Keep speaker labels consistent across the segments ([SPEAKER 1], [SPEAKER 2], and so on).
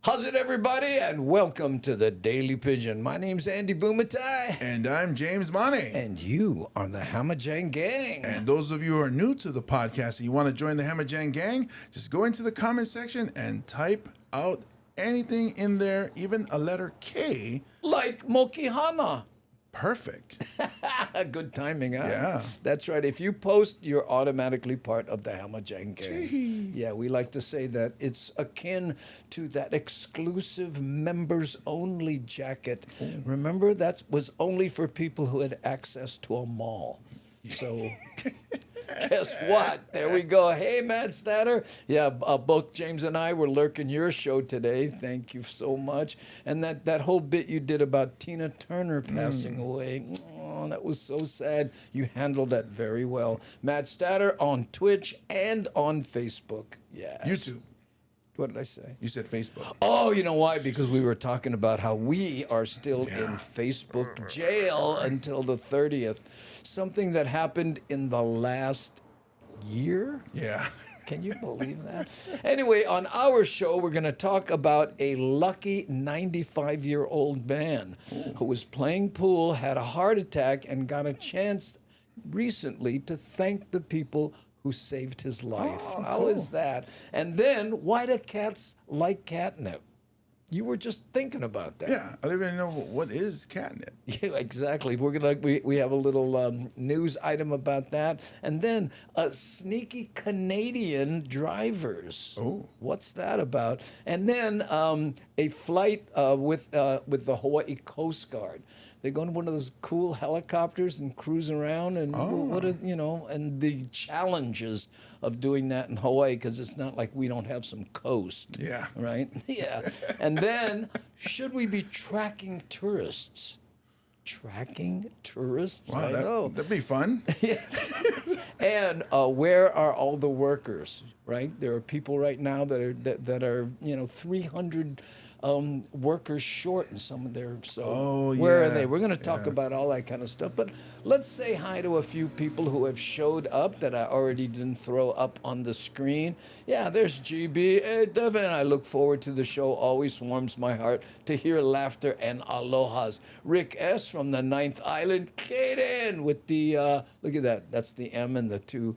[SPEAKER 1] How's it, everybody? And welcome to the Daily Pidgin. My name's Andy Bumatai.
[SPEAKER 2] And I'm James Money.
[SPEAKER 1] And you are the Hamajang Gang.
[SPEAKER 2] And those of you who are new to the podcast and you want to join the Hamajang Gang, just go into the comment section and type out anything in there, even a letter K.
[SPEAKER 1] Like Mokihana.
[SPEAKER 2] Perfect.
[SPEAKER 1] Good timing, huh?
[SPEAKER 2] Yeah.
[SPEAKER 1] That's right. If you post, you're automatically part of the Hamajang Gang. Yeah, we like to say that it's akin to that exclusive members-only jacket. Ooh. Remember, that was only for people who had access to a mall. So... Guess what? There we go. Hey, Matt Statter. Yeah, both James and I were lurking your show today. Thank you so much. And that whole bit you did about Tina Turner passing away, oh, that was so sad. You handled that very well. Matt Statter on Twitch and on Facebook. Yeah.
[SPEAKER 2] YouTube.
[SPEAKER 1] What did I say?
[SPEAKER 2] You said Facebook.
[SPEAKER 1] Oh, you know why? Because we were talking about how we are still in Facebook jail until the 30th. Something that happened in the last year?
[SPEAKER 2] Yeah.
[SPEAKER 1] Can you believe that? Anyway, on our show, we're going to talk about a lucky 95-year-old man who was playing pool, had a heart attack, and got a chance recently to thank the people who saved his life.
[SPEAKER 2] Oh,
[SPEAKER 1] How
[SPEAKER 2] cool.
[SPEAKER 1] is that? And then, why do cats like catnip? You were just thinking about that.
[SPEAKER 2] Yeah, I don't even know what is catnip.
[SPEAKER 1] Yeah, exactly. We have a little news item about that, and then sneaky Canadian drivers.
[SPEAKER 2] Oh,
[SPEAKER 1] what's that about? And then a flight with the Hawaii Coast Guard. They go in one of those cool helicopters and cruise around, and and the challenges of doing that in Hawaii, because it's not like we don't have some coast.
[SPEAKER 2] Yeah.
[SPEAKER 1] Right? Yeah. And then, should we be tracking tourists? Tracking tourists?
[SPEAKER 2] Wow,
[SPEAKER 1] I know.
[SPEAKER 2] that'd be fun.
[SPEAKER 1] Yeah. And where are all the workers? Right? There are people right now that are 300 workers short in some of their. So where are they? We're going to talk about all that kind of stuff. But let's say hi to a few people who have showed up that I already didn't throw up on the screen. Yeah, there's GB. Hey, Devin, I look forward to the show. Always warms my heart to hear laughter and alohas. Rick S. from the 9th Island. Kaden with the, look at that. That's the M and the two.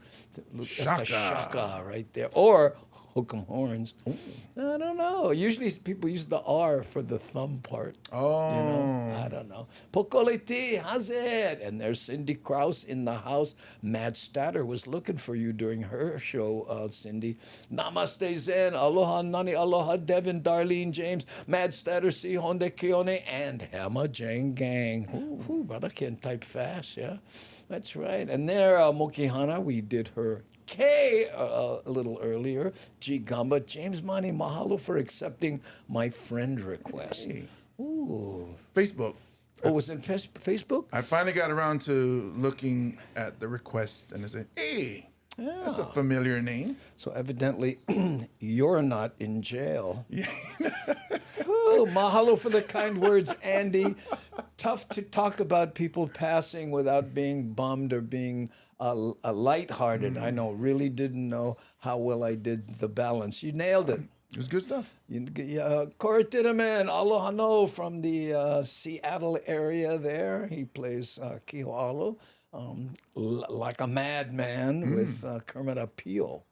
[SPEAKER 1] That's the shaka right there. Or hook'em horns. Ooh. I don't know. Usually people use the R for the thumb part.
[SPEAKER 2] Oh.
[SPEAKER 1] I don't know. Pokoliti, how's it? And there's Cindy Krause in the house. Mad Statter was looking for you during her show, Cindy. Namaste Zen. Aloha Nani. Aloha Devin, Darlene James, Mad Statter, Si Honda Kione, and Hamajang Gang. Ooh, but I can type fast, yeah? That's right. And there, Mokihana, we did her K a little earlier. G Gamba, James Money, mahalo for accepting my friend request.
[SPEAKER 2] Hey.
[SPEAKER 1] Ooh.
[SPEAKER 2] Facebook.
[SPEAKER 1] Oh, was it Facebook?
[SPEAKER 2] I finally got around to looking at the requests and I said, hey, that's a familiar name.
[SPEAKER 1] So evidently, you're not in jail.
[SPEAKER 2] Yeah.
[SPEAKER 1] Ooh, mahalo for the kind words, Andy. Tough to talk about people passing without being bummed or being lighthearted. I know, really didn't know how well I did the balance. You nailed it.
[SPEAKER 2] It was good stuff.
[SPEAKER 1] Corey Titterman, aloha no, from the Seattle area there. He plays Kihoalo like a madman with Kermit Appeal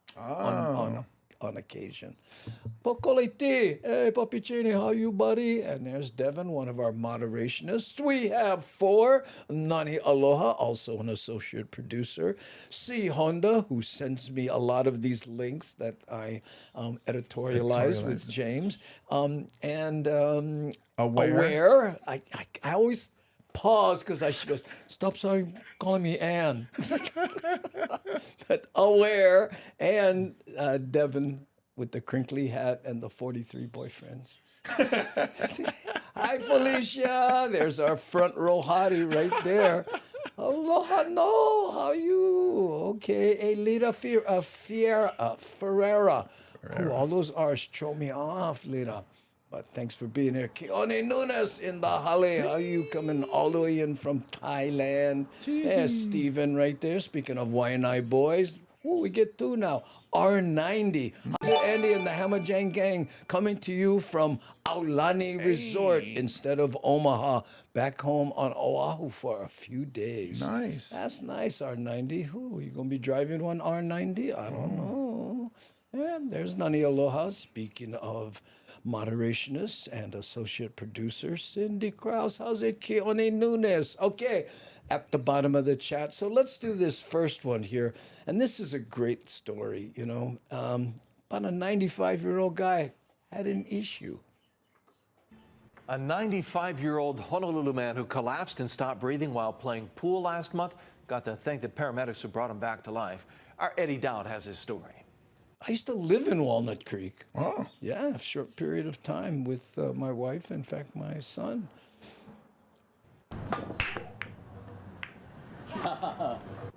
[SPEAKER 1] on occasion. Pokoliti, hey, Papi Chini, how you, buddy? And there's Devin, one of our moderationists. We have 4, Nani Aloha, also an associate producer. C. Honda, who sends me a lot of these links that I editorialize with James. Aware. I always pause because she goes, stop calling me Ann. But Aware, and Devin with the crinkly hat and the 43 boyfriends. Hi, Felicia. There's our front row hottie right there. Aloha, no. How you? Okay. Elita Ferreira. Ooh, all those R's throw me off, Lita. But thanks for being here. Keone Nunes in the Hale. How you coming all the way in from Thailand? There's Steven right there. Speaking of Waianae boys. Ooh, we get two now. R90. How's it, Andy and the Hamajang Gang coming to you from Aulani Resort instead of Omaha, back home on Oahu for a few days.
[SPEAKER 2] Nice.
[SPEAKER 1] That's nice, R90. Ooh, you going to be driving one R90? I don't know. Yeah, there's Nani Aloha. Speaking of moderationists and associate producer Cindy Krause. How's it, Keone Nunes? Okay, at the bottom of the chat. So let's do this first one here. And this is a great story, you know. About a 95-year-old guy had an issue.
[SPEAKER 3] A 95-year-old Honolulu man who collapsed and stopped breathing while playing pool last month got to thank the paramedics who brought him back to life. Our Eddie Dowd has his story.
[SPEAKER 1] I used to live in Walnut Creek.
[SPEAKER 2] Oh.
[SPEAKER 1] Yeah, a short period of time with my wife, in fact, my son.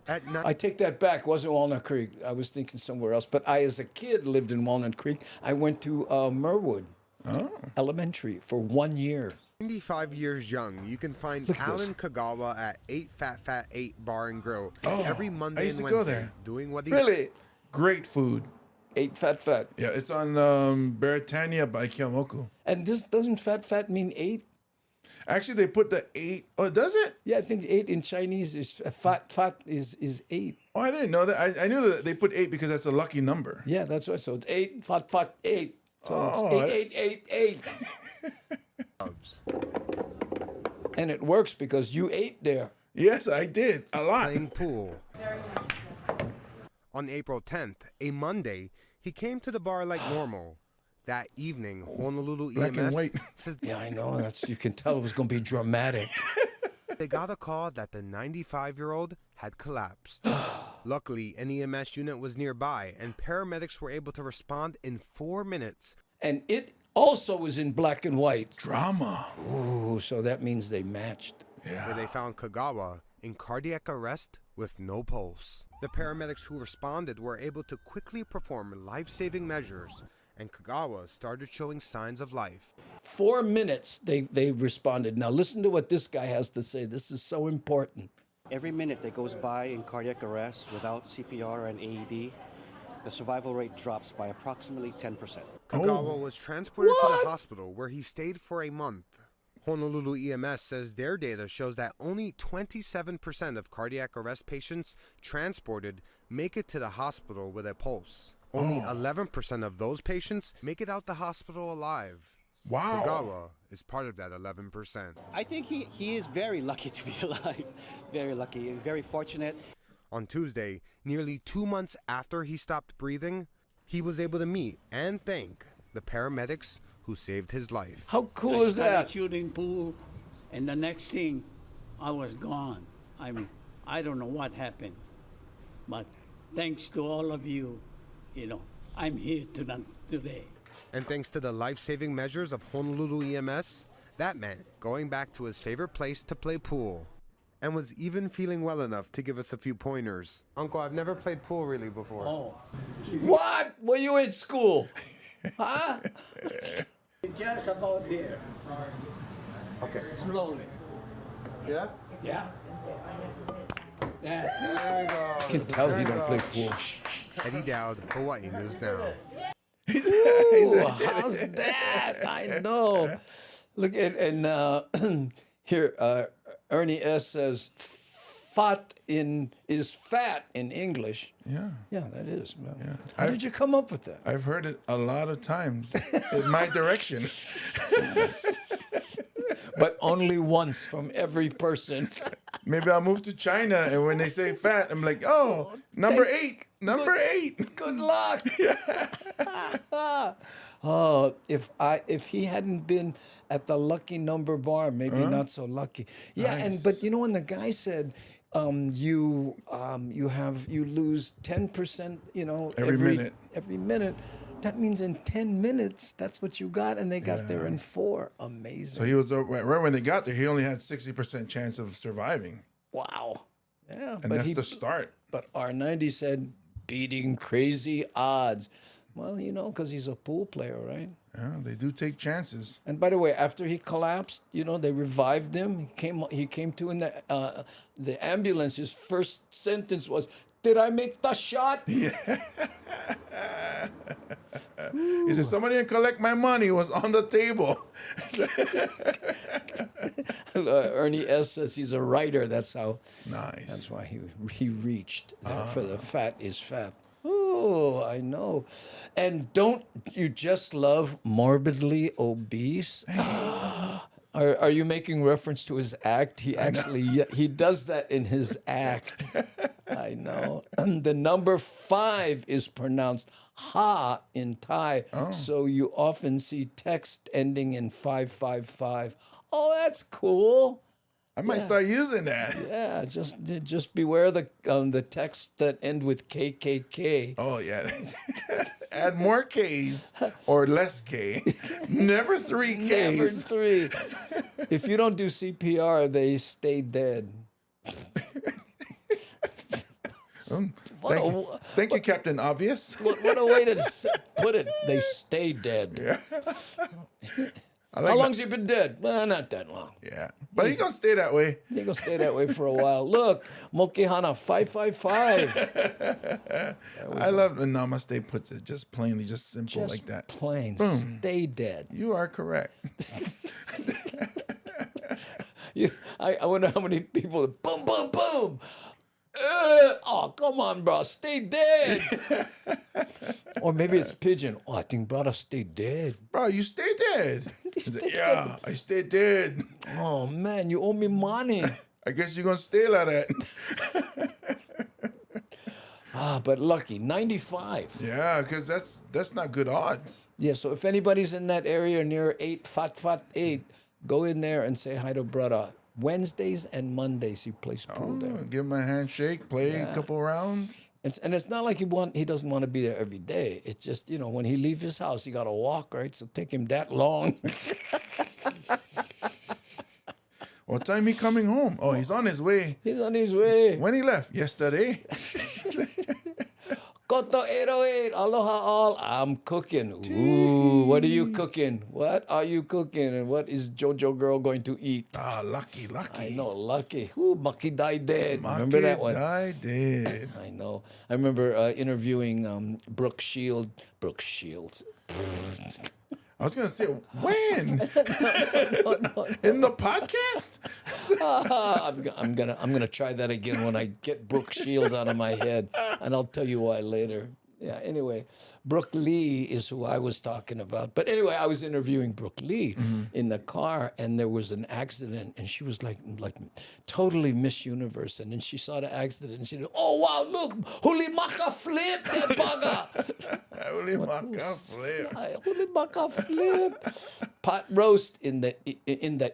[SPEAKER 1] I take that back. It wasn't Walnut Creek. I was thinking somewhere else. But I, as a kid, lived in Walnut Creek. I went to Merwood Elementary for 1 year.
[SPEAKER 4] 95 years young, you can find
[SPEAKER 1] Look at
[SPEAKER 4] Alan Kagawa at 8 Fat 8 Bar and Grill every
[SPEAKER 2] I
[SPEAKER 4] Monday
[SPEAKER 2] used
[SPEAKER 4] and
[SPEAKER 2] to go
[SPEAKER 4] Wednesday,
[SPEAKER 2] there.
[SPEAKER 4] doing what he
[SPEAKER 1] Really?
[SPEAKER 2] Great food.
[SPEAKER 1] 8 Fat.
[SPEAKER 2] Yeah, it's on Beretania by Keomoku.
[SPEAKER 1] And this doesn't fat mean 8?
[SPEAKER 2] Actually, they put the 8. Oh, does it?
[SPEAKER 1] Yeah, I think 8 in Chinese is fat is 8.
[SPEAKER 2] Oh, I didn't know that. I knew that they put 8 because that's a lucky number.
[SPEAKER 1] Yeah, that's right. So it's 8 fat 8. So
[SPEAKER 2] Oh,
[SPEAKER 1] it's 8.
[SPEAKER 4] loves.
[SPEAKER 1] And it works because you ate there.
[SPEAKER 2] Yes, I did. A lot.
[SPEAKER 4] Playing pool. On April 10th, a Monday, he came to the bar like normal. That evening, Honolulu
[SPEAKER 2] Black and
[SPEAKER 4] EMS
[SPEAKER 2] white.
[SPEAKER 4] says
[SPEAKER 1] Yeah, I know. That's you can tell it was going to be dramatic.
[SPEAKER 4] they got a call that the 95-year-old had collapsed. Luckily, an EMS unit was nearby, and paramedics were able to respond in 4 minutes.
[SPEAKER 1] And it also was in black and white.
[SPEAKER 2] Drama.
[SPEAKER 1] Ooh, so that means they matched.
[SPEAKER 4] Where they found Kagawa in cardiac arrest with no pulse. The paramedics who responded were able to quickly perform life-saving measures, and Kagawa started showing signs of life.
[SPEAKER 1] 4 minutes they responded. Now listen to what this guy has to say. This is so important.
[SPEAKER 5] Every minute that goes by in cardiac arrest without CPR and AED, the survival rate drops by approximately 10%.
[SPEAKER 4] Kagawa was transported to the hospital where he stayed for a month. Honolulu EMS says their data shows that only 27% of cardiac arrest patients transported make it to the hospital with a pulse. Only 11% of those patients make it out the hospital alive.
[SPEAKER 2] Wow.
[SPEAKER 4] Kagawa is part of that 11%.
[SPEAKER 5] I think he is very lucky to be alive. Very lucky and very fortunate.
[SPEAKER 4] On Tuesday, nearly 2 months after he stopped breathing, he was able to meet and thank the paramedics who saved his life.
[SPEAKER 1] How cool is
[SPEAKER 6] started
[SPEAKER 1] that?
[SPEAKER 6] shooting pool, and the next thing, I was gone. I don't know what happened, but thanks to all of you, I'm here today.
[SPEAKER 4] And thanks to the life-saving measures of Honolulu EMS, that meant going back to his favorite place to play pool. And was even feeling well enough to give us a few pointers. Uncle, I've never played pool really before.
[SPEAKER 6] Oh,
[SPEAKER 1] What? Were you in school? Huh?
[SPEAKER 6] just about here,
[SPEAKER 4] Okay.
[SPEAKER 6] slowly.
[SPEAKER 4] Yeah?
[SPEAKER 6] Yeah. That's it.
[SPEAKER 4] There we go.
[SPEAKER 1] I can tell he don't play pool.
[SPEAKER 4] Eddie Dowd, Hawaii News Now.
[SPEAKER 1] Ooh, how's that? I know. Look at here. Ernie S says, "Fat is fat in English."
[SPEAKER 2] Yeah.
[SPEAKER 1] Yeah, that is. Man. How did you come up with that?
[SPEAKER 2] I've heard it a lot of times in my direction.
[SPEAKER 1] But only once from every person.
[SPEAKER 2] Maybe I'll move to China, and when they say fat, I'm like, oh, number 8. Number 8.
[SPEAKER 1] Good luck. Oh, if he hadn't been at the lucky number bar, maybe not so lucky. Yeah,
[SPEAKER 2] Nice.
[SPEAKER 1] but when the guy said you lose 10%,
[SPEAKER 2] Every minute.
[SPEAKER 1] every minute, that means in 10 minutes that's what you got, and they got there in 4. Amazing.
[SPEAKER 2] So he was right when they got there. He only had 60% chance of surviving,
[SPEAKER 1] Wow. Yeah,
[SPEAKER 2] and that's the start.
[SPEAKER 1] But R90 said beating crazy odds. Well, because he's a pool player, right?
[SPEAKER 2] Yeah, they do take chances.
[SPEAKER 1] And by the way, after he collapsed, they revived him. He came to in the ambulance. His first sentence was, Did I make the shot?
[SPEAKER 2] He said, somebody didn't collect my money. It was on the table.
[SPEAKER 1] Ernie S. says he's a writer. That's how.
[SPEAKER 2] Nice.
[SPEAKER 1] That's why he reached for the fat is fat. Oh, I know. And don't you just love morbidly obese? Are you making reference to his act? He actually he does that in his act. I know. The number 5 is pronounced ha in Thai, so you often see text ending in 555. Oh, that's cool.
[SPEAKER 2] I might start using that.
[SPEAKER 1] Yeah, just beware the texts that end with KKK.
[SPEAKER 2] Oh, yeah. Add more Ks or less K. Never 3 Ks.
[SPEAKER 1] Never 3. If you don't do CPR, they stay dead.
[SPEAKER 2] Thank you, Captain Obvious.
[SPEAKER 1] What a way to put it. They stay dead.
[SPEAKER 2] Yeah.
[SPEAKER 1] How long's he been dead? Well, not that long.
[SPEAKER 2] Yeah. But he's going to stay that way.
[SPEAKER 1] He's going to stay that way for a while. Look, Mokihana 555.
[SPEAKER 2] I love when Namaste puts it just plainly, just simple like that.
[SPEAKER 1] Plain.
[SPEAKER 2] Boom.
[SPEAKER 1] Stay dead.
[SPEAKER 2] You are correct.
[SPEAKER 1] I wonder how many people, boom, boom, boom. Oh, come on, bro. Stay dead. Or maybe it's Pidgin. Oh, I think brother stay dead.
[SPEAKER 2] Bro, you stay dead. Yeah, I stay dead.
[SPEAKER 1] Oh, man, you owe me money.
[SPEAKER 2] I guess you're going to stay like that.
[SPEAKER 1] But lucky, 95.
[SPEAKER 2] Yeah, because that's not good odds.
[SPEAKER 1] Yeah, so if anybody's in that area near 8, Fat 8, go in there and say hi to brother. Wednesdays and Mondays he plays pool there.
[SPEAKER 2] Give him a handshake, play a couple rounds.
[SPEAKER 1] And it's not like he doesn't want to be there every day. It's just, when he leaves his house, he got to walk, right? So take him that long.
[SPEAKER 2] What time he coming home? Oh, he's on his way.
[SPEAKER 1] He's on his way.
[SPEAKER 2] When he left? Yesterday.
[SPEAKER 1] Koto 808, aloha all. I'm cooking. Ooh, what are you cooking? What are you cooking? And what is Jojo Girl going to eat?
[SPEAKER 2] Ah, lucky.
[SPEAKER 1] I know, lucky. Ooh, Maki Dai Dead. Remember that one?
[SPEAKER 2] I did.
[SPEAKER 1] I know. I remember interviewing Brooke Shields.
[SPEAKER 2] I was gonna say when in the podcast.
[SPEAKER 1] I'm gonna try that again when I get Brooke Shields out of my head, and I'll tell you why later. Yeah. Anyway, Brooke Lee is who I was talking about. But anyway, I was interviewing Brooke Lee in the car, and there was an accident, and she was like totally Miss Universe, and then she saw the accident, and she said, "Oh wow, look, Hulimaka flip that bugger."
[SPEAKER 2] Hulimaka flip.
[SPEAKER 1] Hulimaka flip. Pot roast in the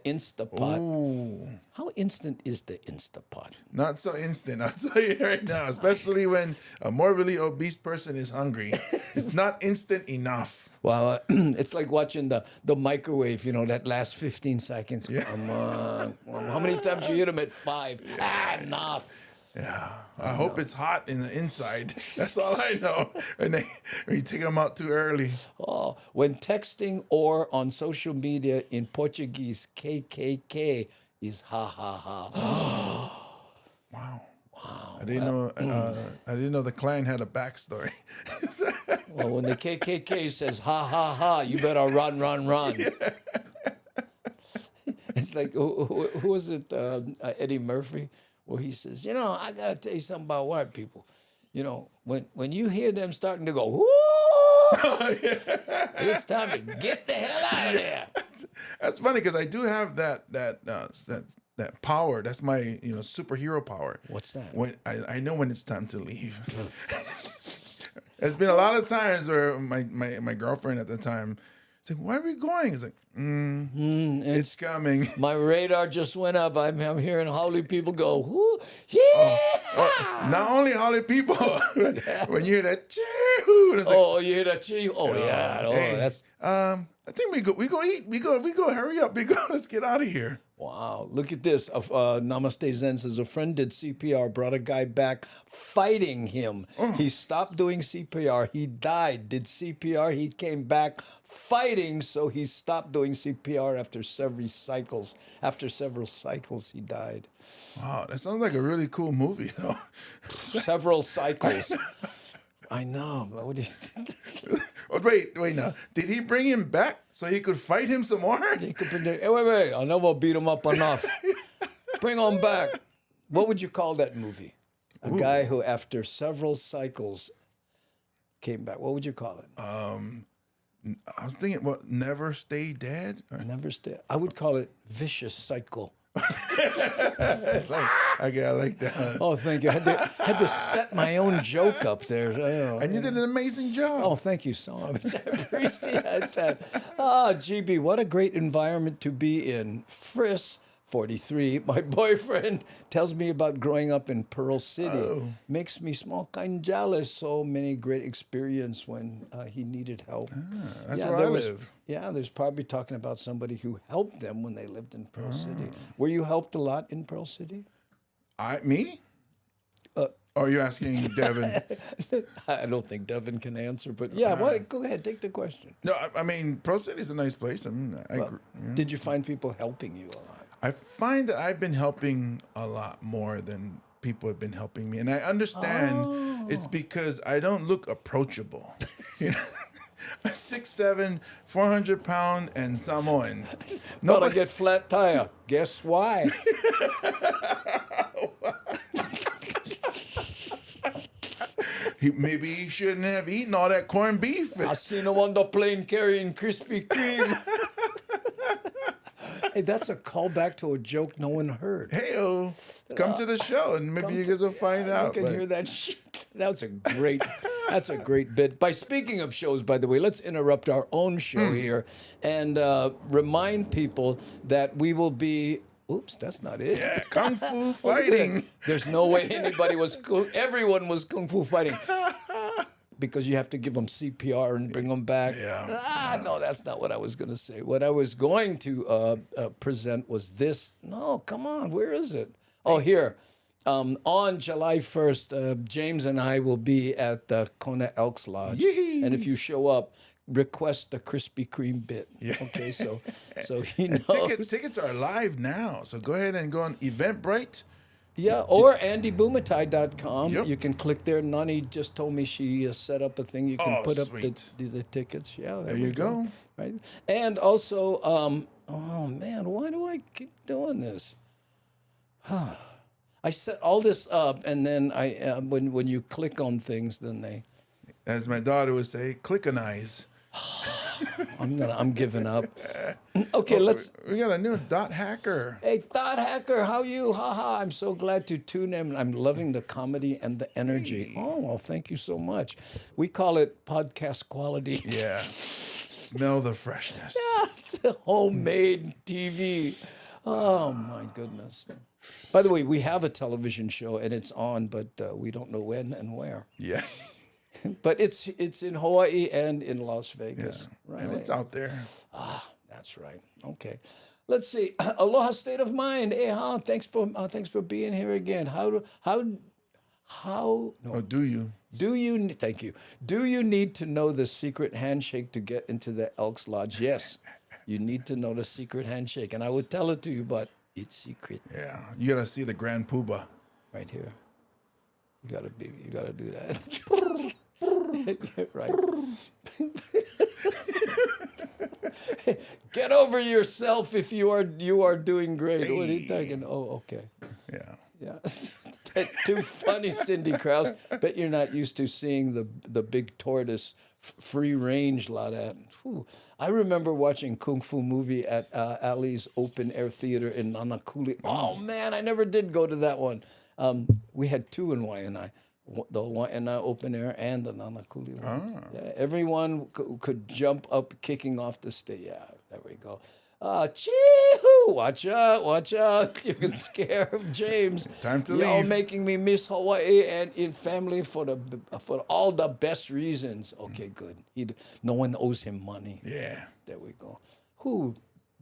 [SPEAKER 1] Instapot.
[SPEAKER 2] Ooh.
[SPEAKER 1] How instant is the Instapot?
[SPEAKER 2] Not so instant, I'll tell you right now. Especially when a morbidly obese person is hungry. It's not instant enough.
[SPEAKER 1] Well, it's like watching the microwave, that last 15 seconds.
[SPEAKER 2] Yeah.
[SPEAKER 1] Come on. How many times you hit them at 5? Enough.
[SPEAKER 2] Yeah, I hope it's hot in the inside. That's all I know. When you take them out too early.
[SPEAKER 1] Oh, when texting or on social media in Portuguese, KKK is ha ha ha.
[SPEAKER 2] Wow. I didn't know the clan had a backstory.
[SPEAKER 1] Well, when the KKK says ha ha ha, you better run. Yeah. It's like who was it? Eddie Murphy. Where he says, I got to tell you something about white people. When you hear them starting to go, whoo, it's time to get the hell out of there.
[SPEAKER 2] That's funny because I do have that power. That's my superhero power.
[SPEAKER 1] What's that?
[SPEAKER 2] When I know when it's time to leave. There's been a lot of times where my girlfriend at the time. It's like, where are we going? It's like, it's coming.
[SPEAKER 1] My radar just went up. I'm hearing Holly people go, whoo, yeah.
[SPEAKER 2] Not only Holly people, when you hear that choo, it's like,
[SPEAKER 1] you hear that choo? Oh, yeah. Oh,
[SPEAKER 2] hey,
[SPEAKER 1] that's.
[SPEAKER 2] I think we go eat. We go. Hurry up. Let's get out of here.
[SPEAKER 1] Wow, look at this. Namaste Zen says a friend did CPR, brought a guy back fighting him. He stopped doing CPR. He died, did CPR. He came back fighting, so he stopped doing CPR after several cycles. After several cycles, he died.
[SPEAKER 2] Wow, that sounds like a really cool movie, though.
[SPEAKER 1] Several cycles. I know. What do you think?
[SPEAKER 2] Oh, wait now. Did he bring him back so he could fight him some more?
[SPEAKER 1] He could predict, hey, wait. I'll never beat him up enough. Bring him back. What would you call that movie? A guy who, after several cycles, came back. What would you call it?
[SPEAKER 2] I was thinking, what, Never Stay Dead?
[SPEAKER 1] Never stay. I would call it Vicious Cycle.
[SPEAKER 2] Okay, I like that.
[SPEAKER 1] Oh, thank you. I had to set my own joke up there. Oh,
[SPEAKER 2] And you did an amazing job.
[SPEAKER 1] oh, thank you so much. I appreciate that. Ah, GB, what a great environment to be in. Friss, 43, my boyfriend, tells me about growing up in Pearl City. Makes me small kind jealous. So many great experience when he needed help.
[SPEAKER 2] That's where I live.
[SPEAKER 1] Yeah, there's probably talking about somebody who helped them when they lived in Pearl City. Were you helped a lot in Pearl City?
[SPEAKER 2] Me? Or are you asking Devin?
[SPEAKER 1] I don't think Devin can answer, but yeah, go ahead, take the question.
[SPEAKER 2] No, I mean, Pearl City is a nice place. I mean,
[SPEAKER 1] Did you find people helping you a lot?
[SPEAKER 2] I find that I've been helping a lot more than people have been helping me. And I understand it's because I don't look approachable. You know? I'm 6'7", 400-pound, and Samoan.
[SPEAKER 1] But I get flat tire. Guess why?
[SPEAKER 2] Maybe he shouldn't have eaten all that corned beef.
[SPEAKER 1] I seen him on the plane carrying Krispy Kreme. Hey, that's a callback to a joke no one heard.
[SPEAKER 2] Hey-o, come to the show, and maybe you guys will find out.
[SPEAKER 1] You can hear that shit. That's a great bit. By speaking of shows, by the way, let's interrupt our own show here and remind people that we will be. Oops, that's not it.
[SPEAKER 2] Yeah, Kung Fu fighting.
[SPEAKER 1] There's no way everyone was Kung Fu fighting. Because you have to give them CPR and bring them back.
[SPEAKER 2] Yeah.
[SPEAKER 1] No, that's not what I was going to say. What I was going to present was this. No, come on, where is it? Oh, here. On July 1st, James and I will be at the Kona Elks Lodge.
[SPEAKER 2] Yee.
[SPEAKER 1] And if you show up, request the Krispy Kreme bit. Yeah. Okay, so he knows.
[SPEAKER 2] Tickets are live now, so go ahead and go on Eventbrite.
[SPEAKER 1] Yeah, or AndyBumatai.com.
[SPEAKER 2] Yep.
[SPEAKER 1] You can click there. Nani just told me she set up a thing. You can put up
[SPEAKER 2] sweet.
[SPEAKER 1] the tickets. Yeah,
[SPEAKER 2] There you go.
[SPEAKER 1] Right, and also, oh man, why do I keep doing this? I set all this up, and then when you click on things, then they.
[SPEAKER 2] As my daughter would say, clickanize.
[SPEAKER 1] I'm giving up. Okay,
[SPEAKER 2] We got a new dot hacker.
[SPEAKER 1] Hey, Thought Hacker, how you? Haha, I'm so glad to tune in. I'm loving the comedy and the energy.
[SPEAKER 2] Hey.
[SPEAKER 1] Oh, well, thank you so much. We call it podcast quality.
[SPEAKER 2] Yeah. Smell the freshness.
[SPEAKER 1] The homemade TV. Oh, my goodness. By the way, we have a television show, and it's on, but we don't know when and where.
[SPEAKER 2] Yeah.
[SPEAKER 1] But it's in Hawaii and in Las Vegas. Right.
[SPEAKER 2] And it's out there.
[SPEAKER 1] That's right. Okay. Let's see. Aloha state of mind. Hey, thanks for being here again.
[SPEAKER 2] Do you?
[SPEAKER 1] Thank you. Do you need to know the secret handshake to get into the Elks Lodge? Yes. You need to know the secret handshake, and I would tell it to you, but it's secret.
[SPEAKER 2] Yeah. You gotta see the Grand Poobah.
[SPEAKER 1] Right here. You gotta do that. Right. Get over yourself if you are doing great. Hey. What are you talking? Oh, okay. Yeah. Too funny, Cindy Krause. Bet you're not used to seeing the big tortoise free range lot at. Whew. I remember watching Kung Fu movie at Ali's open air theater in Nanakuli. Oh man, I never did go to that one. We had two in Waianae. The Waianae open air and the Nanakuli one. Yeah, everyone could jump up kicking off the stage. Yeah, there we go. Chee-hoo! Watch out. You can scare James.
[SPEAKER 2] Time to
[SPEAKER 1] Y'all
[SPEAKER 2] leave.
[SPEAKER 1] making me miss Hawaii and in family for all the best reasons. Okay, good. No one owes him money.
[SPEAKER 2] Yeah.
[SPEAKER 1] There we go. Who?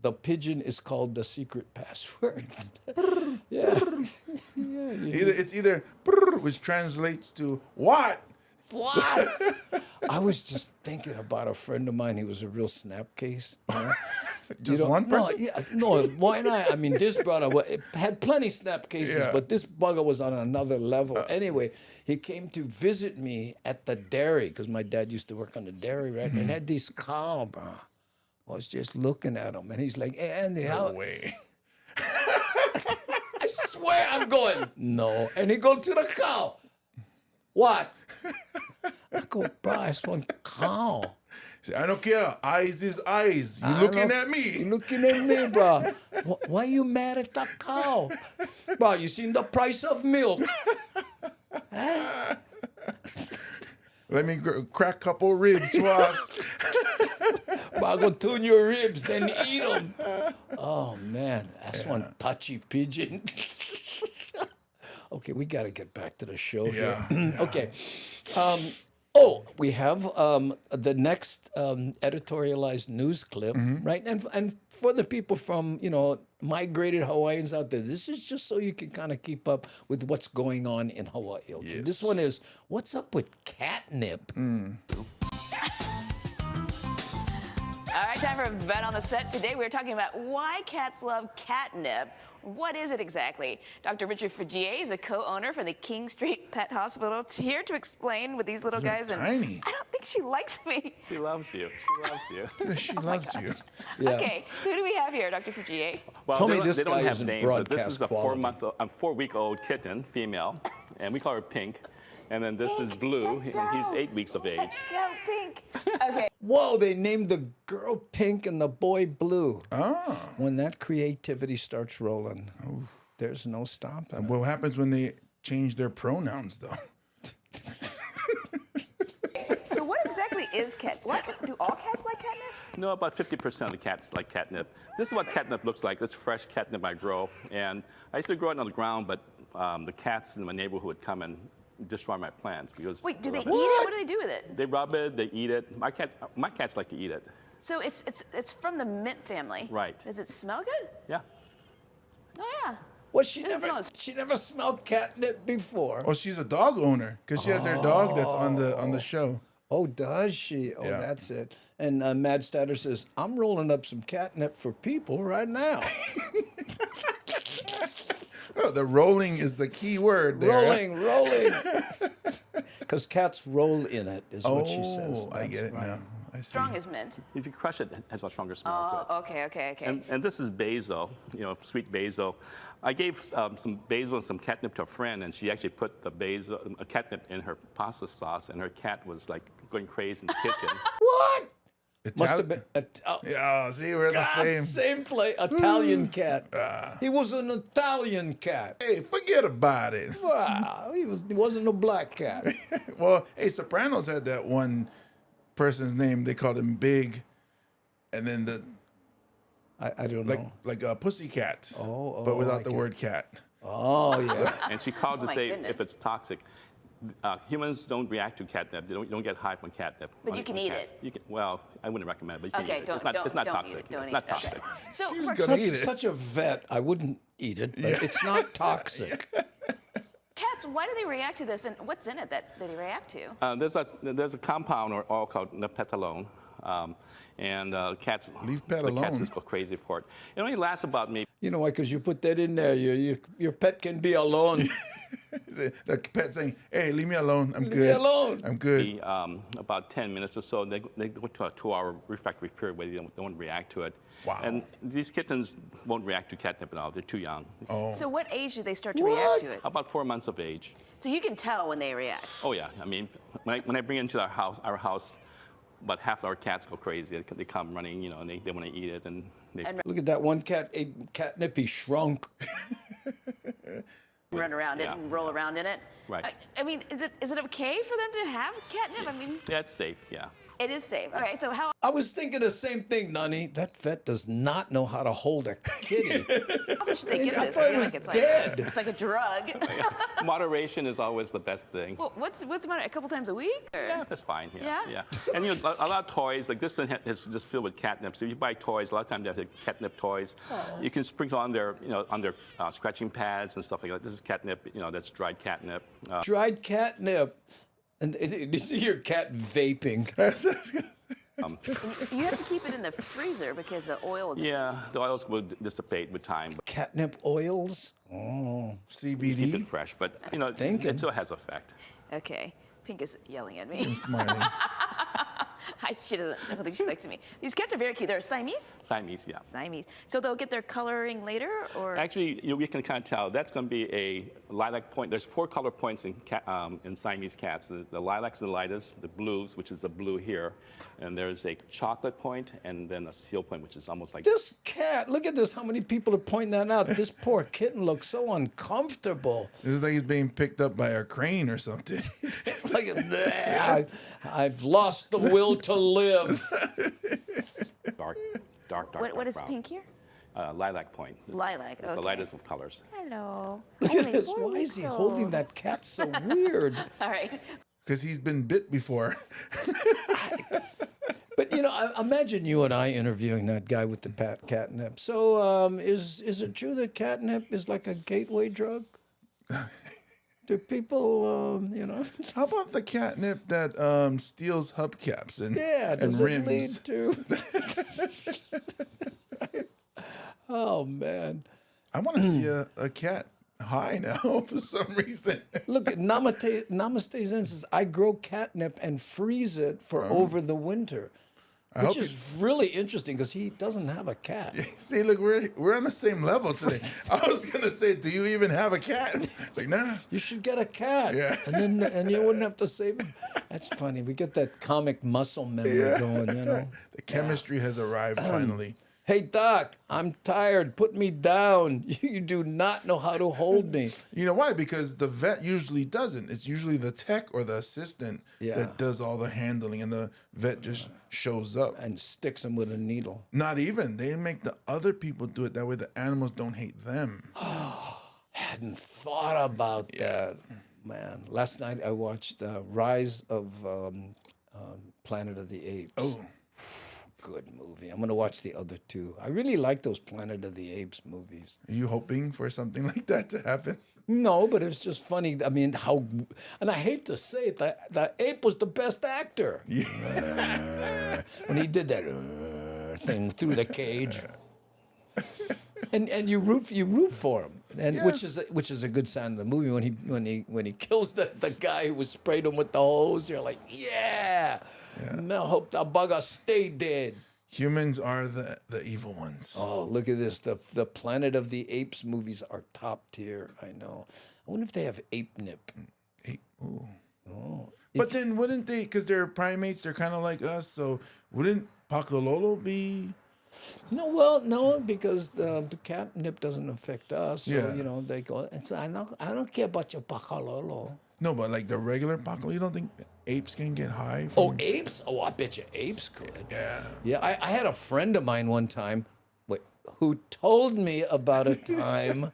[SPEAKER 1] The Pidgin is called the secret password. Yeah.
[SPEAKER 2] It's either brr, which translates to what?
[SPEAKER 1] What? I was just thinking about a friend of mine. He was a real snapcase. You know?
[SPEAKER 2] Just one person?
[SPEAKER 1] No, why not? I mean, this brother it had plenty snapcases,
[SPEAKER 2] Yeah.
[SPEAKER 1] but this bugger was on another level. Anyway, he came to visit me at the dairy because my dad used to work on the dairy, right? And had these cow, bro. I was just looking at him, and he's like, "Hey, Andy, how?"
[SPEAKER 2] No way.
[SPEAKER 1] I swear, I'm going no. And he goes to the cow. What? I go, bro, it's one cow.
[SPEAKER 2] Say, I don't care. Eyes is eyes. You
[SPEAKER 1] I
[SPEAKER 2] looking
[SPEAKER 1] know.
[SPEAKER 2] at me?
[SPEAKER 1] You looking at me, bro. Why you mad at the cow? Bro, you seen the price of milk?
[SPEAKER 2] Let me crack couple ribs first.
[SPEAKER 1] Bro, I'm going to tune your ribs, then eat them. Oh, man. That's one touchy pigeon. Okay, we got to get back to the show here. Okay. We have the next editorialized news clip, right? And for the people from, migrated Hawaiians out there, this is just so you can kind of keep up with what's going on in Hawaii. Okay? This one is, what's up with catnip?
[SPEAKER 7] All right, time for a bet on the set. Today we're talking about why cats love catnip. What is it exactly? Dr. Richard Fagier is a co-owner for the King Street Pet Hospital, here to explain with these little guys.
[SPEAKER 2] Tiny.
[SPEAKER 7] And I don't think she likes me.
[SPEAKER 3] She loves you. She loves you.
[SPEAKER 2] She loves you.
[SPEAKER 1] Yeah.
[SPEAKER 7] Okay, so who do we have here, Dr. Fagier?
[SPEAKER 3] Well,
[SPEAKER 1] Tell me
[SPEAKER 3] they don't-
[SPEAKER 1] this
[SPEAKER 3] they don't
[SPEAKER 1] guy
[SPEAKER 3] have
[SPEAKER 1] isn't
[SPEAKER 3] names, but this
[SPEAKER 1] broadcast
[SPEAKER 3] is a
[SPEAKER 1] quality.
[SPEAKER 3] 4-week-old kitten, female, and we call her Pink. And then this is Blue, and he's 8 weeks of age.
[SPEAKER 7] Go pink. Okay.
[SPEAKER 1] Whoa, they named the girl Pink and the boy Blue.
[SPEAKER 2] Oh.
[SPEAKER 1] When that creativity starts rolling, there's no stopping it.
[SPEAKER 2] What happens when they change their pronouns, though?
[SPEAKER 7] So what exactly is catnip? Do all cats like catnip?
[SPEAKER 3] No, about 50% of the cats like catnip. This is what catnip looks like. This fresh catnip I grow. And I used to grow it on the ground, but the cats in my neighborhood would come and destroy my plants. Because
[SPEAKER 7] Wait, do they eat
[SPEAKER 3] rub
[SPEAKER 7] it? What do they do with it?
[SPEAKER 3] They rub it, they eat it. My cats like to eat it.
[SPEAKER 7] So it's from the mint family.
[SPEAKER 3] Right.
[SPEAKER 7] Does it smell good?
[SPEAKER 3] Yeah.
[SPEAKER 7] Oh yeah.
[SPEAKER 1] Well, she
[SPEAKER 7] Doesn't
[SPEAKER 1] never
[SPEAKER 7] smell-
[SPEAKER 1] smelled catnip before.
[SPEAKER 2] Oh, she's a dog owner because she has their dog that's on the show.
[SPEAKER 1] Oh, does she? Oh,
[SPEAKER 2] Yeah.
[SPEAKER 1] that's it. And Mad Statter says, I'm rolling up some catnip for people right now.
[SPEAKER 2] Oh, the rolling is the key word there.
[SPEAKER 1] rolling. Because cats roll in it, is what she says.
[SPEAKER 2] Oh, I get it
[SPEAKER 1] That's right.
[SPEAKER 2] now. I see.
[SPEAKER 7] Strong as mint.
[SPEAKER 3] If you crush it, it has a stronger smell to it.
[SPEAKER 7] Oh, okay.
[SPEAKER 3] And this is basil, sweet basil. I gave some basil and some catnip to a friend, and she actually put the catnip in her pasta sauce, and her cat was like going crazy in the kitchen.
[SPEAKER 1] What? Must have
[SPEAKER 2] Italian.
[SPEAKER 1] been.
[SPEAKER 2] Yeah, see, we're the same.
[SPEAKER 1] Same play. Italian cat. He was an Italian cat.
[SPEAKER 2] Hey, forget about it.
[SPEAKER 1] Wow, he wasn't a black cat.
[SPEAKER 2] Well, hey, Sopranos had that one person's name. They called him Big, and then
[SPEAKER 1] I don't know.
[SPEAKER 2] like a pussycat.
[SPEAKER 1] Oh,
[SPEAKER 2] but without
[SPEAKER 1] like
[SPEAKER 2] the
[SPEAKER 1] it.
[SPEAKER 2] word cat.
[SPEAKER 1] Oh yeah.
[SPEAKER 3] And she called to
[SPEAKER 7] my
[SPEAKER 3] say
[SPEAKER 7] goodness.
[SPEAKER 3] if it's toxic. Humans don't react to catnip. You don't get high from catnip.
[SPEAKER 7] But you can eat
[SPEAKER 3] cats.
[SPEAKER 7] it.
[SPEAKER 3] You can, well, I wouldn't recommend it, but you can
[SPEAKER 7] Okay,
[SPEAKER 3] eat it.
[SPEAKER 7] don't
[SPEAKER 3] It's not
[SPEAKER 7] eat
[SPEAKER 3] toxic.
[SPEAKER 7] it. Don't
[SPEAKER 3] It's
[SPEAKER 7] eat
[SPEAKER 3] not
[SPEAKER 7] it. Okay.
[SPEAKER 3] toxic.
[SPEAKER 7] So
[SPEAKER 2] She was
[SPEAKER 7] for
[SPEAKER 2] gonna
[SPEAKER 1] Such,
[SPEAKER 2] eat it.
[SPEAKER 1] such a vet, I wouldn't eat it, but it's not toxic.
[SPEAKER 7] cats, why do they react to this, and what's in it that they react to?
[SPEAKER 3] There's a compound or oil called nepetalone. And cats,
[SPEAKER 2] Leave pet
[SPEAKER 3] the cats
[SPEAKER 2] alone.
[SPEAKER 3] just go crazy for it. It only lasts about maybe
[SPEAKER 1] You know why? Because you put that in there. Your pet can be alone.
[SPEAKER 2] The pet saying, "Hey, leave me alone. I'm good.
[SPEAKER 1] me alone."
[SPEAKER 2] I'm good."
[SPEAKER 3] about 10 minutes or so. They go to a 2-hour refractory period where they don't react to it.
[SPEAKER 2] Wow.
[SPEAKER 3] And these kittens won't react to catnip at all. They're too young.
[SPEAKER 2] Oh,
[SPEAKER 7] So what age do they start to react to it?
[SPEAKER 3] About 4 months of age.
[SPEAKER 7] So you can tell when they react.
[SPEAKER 3] Oh yeah. I mean, when I bring it into our house, about half of our cats go crazy. They come running, and they want to eat it, and they.
[SPEAKER 1] Look at that one cat ate catnip. He shrunk.
[SPEAKER 7] Run around it
[SPEAKER 3] Yeah.
[SPEAKER 7] and roll around in it.
[SPEAKER 8] Right.
[SPEAKER 7] I mean, is it okay for them to have catnip? I mean,
[SPEAKER 8] Yeah, it's safe. Yeah.
[SPEAKER 7] it is safe. Okay, so how
[SPEAKER 1] I was thinking the same thing, Nani. That vet does not know how to hold a kitty.
[SPEAKER 7] often should they give
[SPEAKER 1] I
[SPEAKER 7] this?
[SPEAKER 1] thought
[SPEAKER 7] I
[SPEAKER 1] it
[SPEAKER 7] feel
[SPEAKER 1] was
[SPEAKER 7] like it's
[SPEAKER 1] dead.
[SPEAKER 7] like it's like a drug.
[SPEAKER 8] Moderation is always the best thing.
[SPEAKER 7] Well, what's the matter? A couple times a week? Or?
[SPEAKER 8] Yeah, that's fine.
[SPEAKER 7] Yeah?
[SPEAKER 8] Yeah. And a lot of toys, like this thing is just filled with catnip. So if you buy toys, a lot of times they have catnip toys. You can sprinkle on their, on their scratching pads and stuff like that. This is catnip, that's dried catnip.
[SPEAKER 1] Dried catnip. And you see your cat vaping.
[SPEAKER 7] You have to keep it in the freezer because the oil. Will
[SPEAKER 8] Yeah, the oils will dissipate with time. But
[SPEAKER 1] Catnip oils? Oh.
[SPEAKER 8] keep
[SPEAKER 2] CBD.
[SPEAKER 8] it fresh, but
[SPEAKER 1] Thinking.
[SPEAKER 8] it still has effect.
[SPEAKER 7] Okay. Pink is yelling at me.
[SPEAKER 2] I'm smiling.
[SPEAKER 7] I don't think she likes me. These cats are very cute. They're Siamese?
[SPEAKER 8] Siamese, yeah.
[SPEAKER 7] Siamese. So they'll get their coloring later, or?
[SPEAKER 8] Actually, we can kind of tell. That's going to be a lilac point. There's 4 color points in Siamese cats. The lilacs and the lightest, the blues, which is the blue here, and there's a chocolate point, and then a seal point, which is almost like...
[SPEAKER 1] This cat, look at this, how many people are pointing that out. This poor kitten looks so uncomfortable.
[SPEAKER 2] It's like he's being picked up by a crane or something.
[SPEAKER 1] It's like, I've lost the will to live.
[SPEAKER 8] dark
[SPEAKER 7] What is
[SPEAKER 8] brown.
[SPEAKER 7] pink here?
[SPEAKER 8] Lilac point.
[SPEAKER 7] Lilac.
[SPEAKER 8] It's
[SPEAKER 7] Okay.
[SPEAKER 8] the lightest of colors.
[SPEAKER 7] Hello.
[SPEAKER 1] Look at
[SPEAKER 7] Only
[SPEAKER 1] this.
[SPEAKER 7] 4
[SPEAKER 1] Why is he
[SPEAKER 7] weeks
[SPEAKER 1] holding
[SPEAKER 7] old.
[SPEAKER 1] that cat so weird?
[SPEAKER 7] All right.
[SPEAKER 2] Because he's been bit before.
[SPEAKER 1] But imagine you and I interviewing that guy with the catnip. So, is it true that catnip is like a gateway drug? Do people,
[SPEAKER 2] How about the catnip that steals hubcaps and,
[SPEAKER 1] yeah,
[SPEAKER 2] and
[SPEAKER 1] does it lead
[SPEAKER 2] rims?
[SPEAKER 1] to? Oh man!
[SPEAKER 2] I want to see a cat high now for some reason.
[SPEAKER 1] Look at Namaste Zen says, I grow catnip and freeze it for over the winter. Which
[SPEAKER 2] hope
[SPEAKER 1] is really interesting because he doesn't have a cat.
[SPEAKER 2] See, look, we're on the same level today. I was gonna say, do you even have a cat? It's like, nah.
[SPEAKER 1] You should get a cat.
[SPEAKER 2] Yeah.
[SPEAKER 1] And you wouldn't have to save him. That's funny. We get that comic muscle memory going,
[SPEAKER 2] The chemistry has arrived finally.
[SPEAKER 1] Hey, Doc, I'm tired. Put me down. You do not know how to hold me.
[SPEAKER 2] You know why? Because the vet usually doesn't. It's usually the tech or the assistant
[SPEAKER 1] Yeah.
[SPEAKER 2] that does all the handling, and the vet just shows up.
[SPEAKER 1] And sticks him with a needle.
[SPEAKER 2] Not even. They make the other people do it. That way the animals don't hate them.
[SPEAKER 1] Hadn't thought about that. Man, last night I watched Rise of Planet of the Apes.
[SPEAKER 2] Oh.
[SPEAKER 1] Good movie. I'm going to watch the other 2. I really like those Planet of the Apes movies.
[SPEAKER 2] Are you hoping for something like that to happen?
[SPEAKER 1] No, but it's just funny. I mean, and I hate to say it, the ape was the best actor. Yeah. When he did that thing through the cage. And you root for him, and
[SPEAKER 2] Yeah.
[SPEAKER 1] which is a good sign of the movie when he kills the guy who was sprayed him with the hose. You're like, yeah. Now hope the bugger stay dead.
[SPEAKER 2] Humans are the evil ones.
[SPEAKER 1] Oh, look at this. The Planet of the Apes movies are top tier. I know. I wonder if they have ape nip.
[SPEAKER 2] Ooh. Oh. But then wouldn't they, because they're primates, they're kind of like us, so wouldn't Pakalolo be...
[SPEAKER 1] No, because the catnip doesn't affect us. So,
[SPEAKER 2] Yeah.
[SPEAKER 1] they go, I don't care about your bacalolo.
[SPEAKER 2] No, but like the regular Pakalolo, you don't think apes can get high?
[SPEAKER 1] Oh,
[SPEAKER 2] From...
[SPEAKER 1] apes? Oh, I bet you apes could.
[SPEAKER 2] Yeah.
[SPEAKER 1] Yeah, I had a friend of mine one time who told me about a time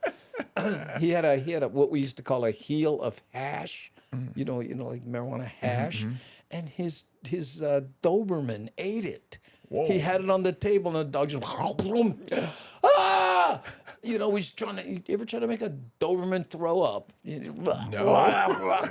[SPEAKER 1] he had a what we used to call a heel of hash, you know, like marijuana hash, and his Doberman ate it.
[SPEAKER 2] Whoa.
[SPEAKER 1] He had it on the table, and the dog just ah! He's trying to. You ever try to make a Doberman throw up?
[SPEAKER 2] No.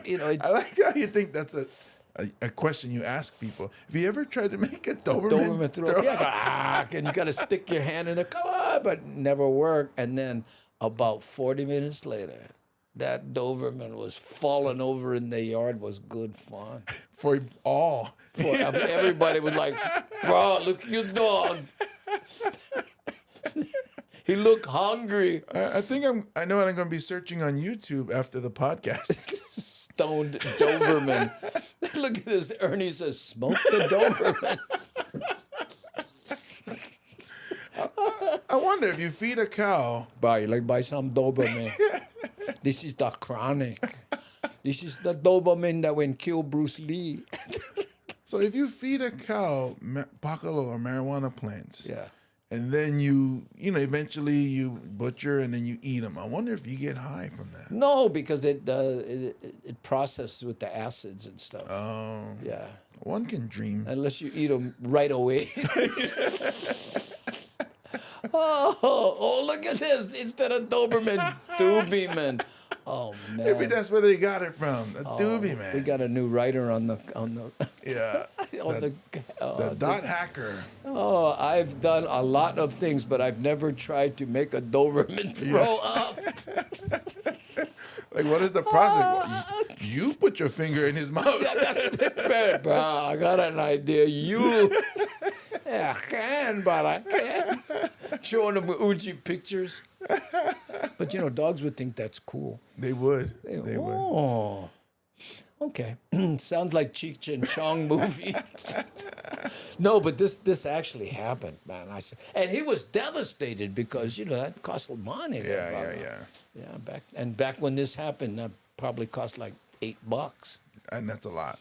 [SPEAKER 1] It,
[SPEAKER 2] I like how you think that's a question you ask people. Have you ever tried to make a Doberman,
[SPEAKER 1] throw up. Yeah, and you got to stick your hand in there. Come on, but never worked. And then about 40 minutes later, that Doberman was falling over in the yard. Was good fun.
[SPEAKER 2] For all.
[SPEAKER 1] Everybody was like, bro, look at your dog. He looked hungry.
[SPEAKER 2] I think I know what I'm going to be searching on YouTube after the podcast.
[SPEAKER 1] Stoned Doberman. Look at this. Ernie says, smoke the Doberman.
[SPEAKER 2] I wonder if you feed a cow.
[SPEAKER 1] Buy some Doberman. This is the chronic. This is the Doberman that went kill Bruce Lee.
[SPEAKER 2] So if you feed a cow bacalo or marijuana plants,
[SPEAKER 1] Yeah.
[SPEAKER 2] and then you eventually you butcher and then you eat them, I wonder if you get high from that.
[SPEAKER 1] No, because it processes with the acids and stuff.
[SPEAKER 2] Oh,
[SPEAKER 1] Yeah.
[SPEAKER 2] one can dream.
[SPEAKER 1] Unless you eat them right away. oh, look at this. Instead of Doberman, Doobieman. Oh, man.
[SPEAKER 2] Maybe that's where they got it from. A doobie, man.
[SPEAKER 1] We got a new writer on the
[SPEAKER 2] Yeah. The dot hacker.
[SPEAKER 1] Oh, I've done a lot of things, but I've never tried to make a Doberman throw up.
[SPEAKER 2] Like, what is the process? You put your finger in his mouth.
[SPEAKER 1] Yeah, that's different, bro. I got an idea. Yeah, I can, but I can't. Showing them Uji pictures. But, dogs would think that's cool.
[SPEAKER 2] They would. They would.
[SPEAKER 1] Oh, okay. Sounds like Cheech and Chong movie. No, but this actually happened, man. And he was devastated because that cost money.
[SPEAKER 2] Yeah.
[SPEAKER 1] Back when this happened, that probably cost like $8.
[SPEAKER 2] And that's a lot.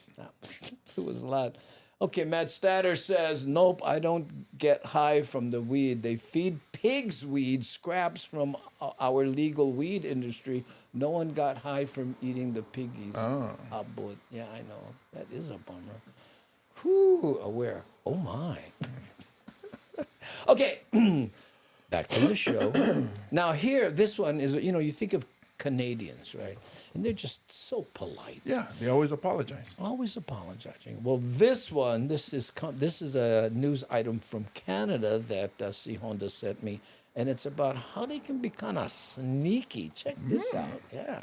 [SPEAKER 1] It was a lot. Okay, Matt Statter says, nope, I don't get high from the weed. They feed pigs weed, scraps from our legal weed industry. No one got high from eating the piggies.
[SPEAKER 2] Oh.
[SPEAKER 1] But yeah, I know. That is a bummer. Whew, aware. Oh, my. Okay, back to the show. Now here, this one is, you think of Canadians, right? And they're just so polite.
[SPEAKER 2] Yeah, they always apologize.
[SPEAKER 1] Always apologizing. Well, this is a news item from Canada that C. Honda sent me, and it's about how they can be kind of sneaky. Check this out. Yeah.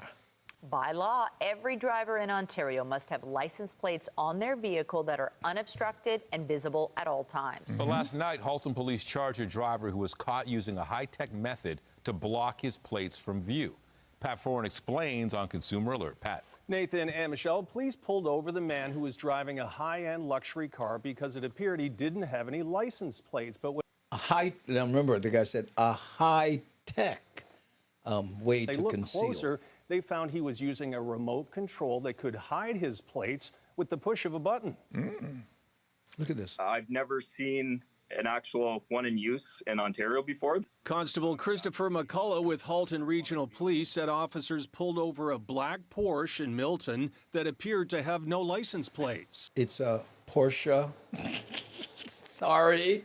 [SPEAKER 9] By law, every driver in Ontario must have license plates on their vehicle that are unobstructed and visible at all times.
[SPEAKER 10] But last night, Halton police charged a driver who was caught using a high-tech method to block his plates from view. Pat Foran explains on Consumer Alert. Pat.
[SPEAKER 11] Nathan and Michelle, police pulled over the man who was driving a high-end luxury car because it appeared he didn't have any license plates. But
[SPEAKER 1] Now remember, the guy said a high-tech way
[SPEAKER 11] they
[SPEAKER 1] to
[SPEAKER 11] looked
[SPEAKER 1] conceal.
[SPEAKER 11] closer, they found he was using a remote control that could hide his plates with the push of a button.
[SPEAKER 1] Look at this.
[SPEAKER 12] I've never seen an actual one in use in Ontario before.
[SPEAKER 11] Constable Christopher McCullough with Halton Regional Police said officers pulled over a black Porsche in Milton that appeared to have no license plates.
[SPEAKER 1] It's a Porsche. Sorry.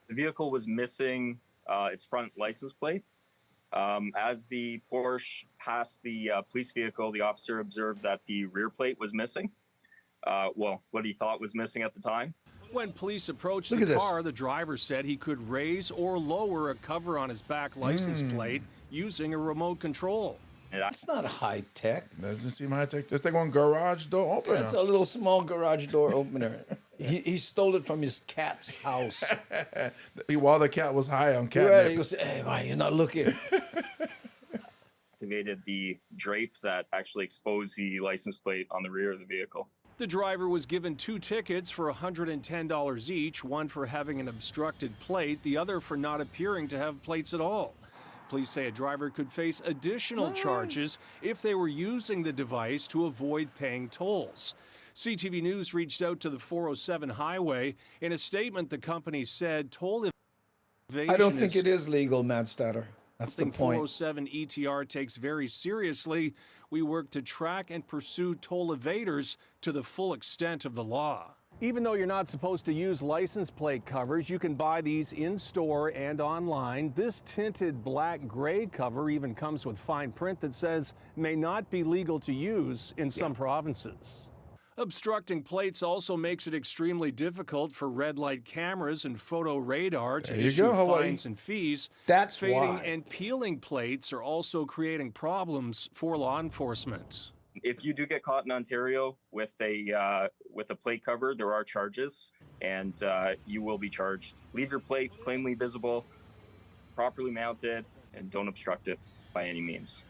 [SPEAKER 12] The vehicle was missing its front license plate. As the Porsche passed the police vehicle, the officer observed that the rear plate was missing. What he thought was missing at the time.
[SPEAKER 11] When police approached
[SPEAKER 1] Look at
[SPEAKER 11] the
[SPEAKER 1] this.
[SPEAKER 11] car, the driver said he could raise or lower a cover on his back license plate using a remote control.
[SPEAKER 1] It's not high-tech.
[SPEAKER 2] Doesn't seem high tech. That's like one garage door opener.
[SPEAKER 1] It's a little small garage door opener. He stole it from his cat's house.
[SPEAKER 2] While the cat was high on catnip.
[SPEAKER 1] Right, he goes, hey, why you're not looking?
[SPEAKER 12] Activated the drape that actually exposed the license plate on the rear of the vehicle.
[SPEAKER 11] The driver was given 2 tickets for $110 each, one for having an obstructed plate, the other for not appearing to have plates at all. Police say a driver could face additional charges if they were using the device to avoid paying tolls. CTV News reached out to the 407 highway. In a statement, the company said toll evasion
[SPEAKER 1] I don't think it is legal, Matt Statter. That's the point.
[SPEAKER 11] 407 ETR takes very seriously. We work to track and pursue toll evaders to the full extent of the law. Even though you're not supposed to use license plate covers, you can buy these in-store and online. This tinted black-gray cover even comes with fine print that says may not be legal to use in some provinces. Obstructing plates also makes it extremely difficult for red light cameras and photo radar to issue fines and fees.
[SPEAKER 1] That's
[SPEAKER 11] Fading
[SPEAKER 1] why.
[SPEAKER 11] and peeling plates are also creating problems for law enforcement.
[SPEAKER 12] If you do get caught in Ontario with a plate cover, there are charges, and you will be charged. Leave your plate plainly visible, properly mounted, and don't obstruct it by any means.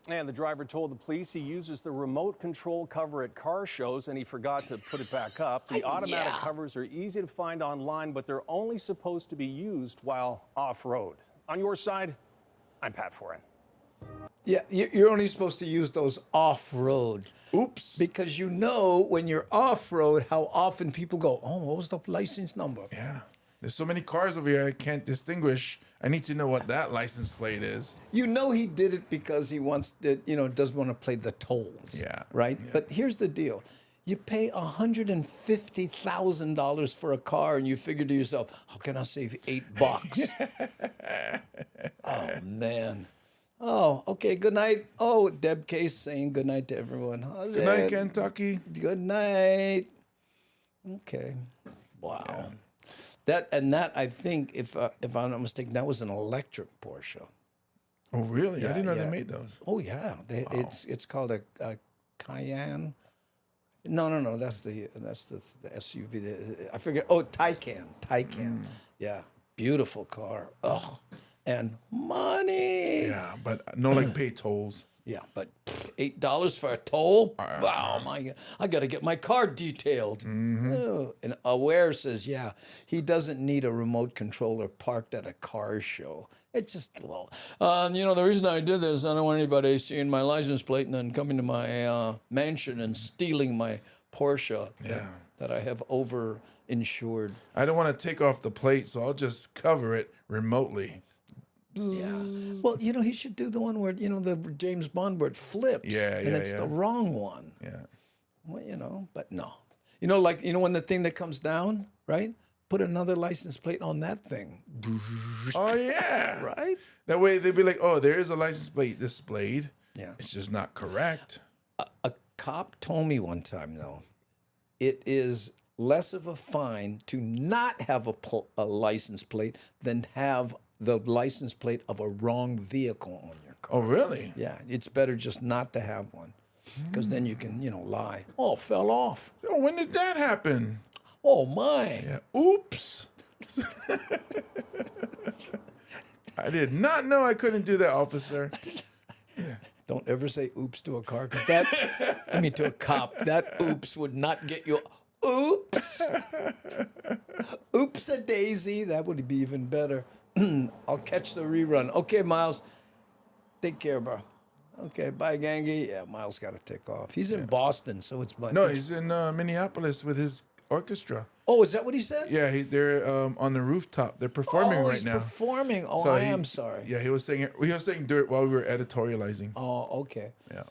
[SPEAKER 11] And the driver told the police he uses the remote control cover at car shows and he forgot to put it back up. The automatic covers are easy to find online, but they're only supposed to be used while off-road. On your side, I'm Pat Foran.
[SPEAKER 1] Yeah, you're only supposed to use those off-road.
[SPEAKER 2] Oops.
[SPEAKER 1] Because you know when you're off-road how often people go, oh, what was the license number?
[SPEAKER 2] Yeah. There's so many cars over here I can't distinguish. I need to know what that license plate is.
[SPEAKER 1] You know he did it because he wants to, doesn't want to play the tolls.
[SPEAKER 2] Yeah.
[SPEAKER 1] Right?
[SPEAKER 2] Yeah.
[SPEAKER 1] But here's the deal. You pay $150,000 for a car and you figure to yourself, how can I save $8? Oh, man. Oh, okay. Good night. Oh, Deb Case saying good night to everyone. How's
[SPEAKER 2] Good night, Kentucky.
[SPEAKER 1] Good night. Okay. Wow.
[SPEAKER 2] Yeah.
[SPEAKER 1] That I think, if I'm not mistaken, that was an electric Porsche.
[SPEAKER 2] Oh, really? I
[SPEAKER 1] Yeah,
[SPEAKER 2] didn't know
[SPEAKER 1] yeah.
[SPEAKER 2] they made those.
[SPEAKER 1] Oh yeah, it's called a Cayenne. No, that's the SUV. I forget. Oh, Taycan. Yeah, beautiful car. Ugh, and money.
[SPEAKER 2] Yeah, but no like pay tolls.
[SPEAKER 1] Yeah, but $8 for a toll? Wow, my God. I got to get my car detailed. Oh, and Aware says, yeah, he doesn't need a remote controller parked at a car show. It's just, well, the reason I did this, I don't want anybody seeing my license plate and then coming to my mansion and stealing my Porsche that I have over-insured.
[SPEAKER 2] I don't want to take off the plate, so I'll just cover it remotely.
[SPEAKER 1] Yeah. Well, he should do the one where, the James Bond where it flips. And it's the wrong one.
[SPEAKER 2] Yeah.
[SPEAKER 1] Well, but no. When the thing that comes down, right? Put another license plate on that thing.
[SPEAKER 2] Oh, yeah.
[SPEAKER 1] Right?
[SPEAKER 2] That way they'd be like, oh, there is a license plate displayed.
[SPEAKER 1] Yeah.
[SPEAKER 2] It's just not correct.
[SPEAKER 1] A cop told me one time, though, it is less of a fine to not have a license plate than have the license plate of a wrong vehicle on your car.
[SPEAKER 2] Oh, really?
[SPEAKER 1] Yeah, it's better just not to have one because then you can, lie. Oh, fell off.
[SPEAKER 2] Oh, when did that happen?
[SPEAKER 1] Oh, my.
[SPEAKER 2] Yeah. Oops. I did not know I couldn't do that, officer.
[SPEAKER 1] Don't ever say oops to a car because to a cop, that oops would not get you. Oops. Oops-a-daisy. That would be even better. I'll catch the rerun. Okay, Miles. Take care, bro. Okay, bye, Gangy. Yeah, Miles got to take off. He's in Boston, so it's...
[SPEAKER 2] No, he's in Minneapolis with his orchestra.
[SPEAKER 1] Oh, is that what he said?
[SPEAKER 2] Yeah, they're on the rooftop. They're performing right now.
[SPEAKER 1] Oh, he's performing. Oh,
[SPEAKER 2] So
[SPEAKER 1] I am sorry.
[SPEAKER 2] Yeah, he was saying do it while we were editorializing.
[SPEAKER 1] Oh, okay.
[SPEAKER 2] Yeah.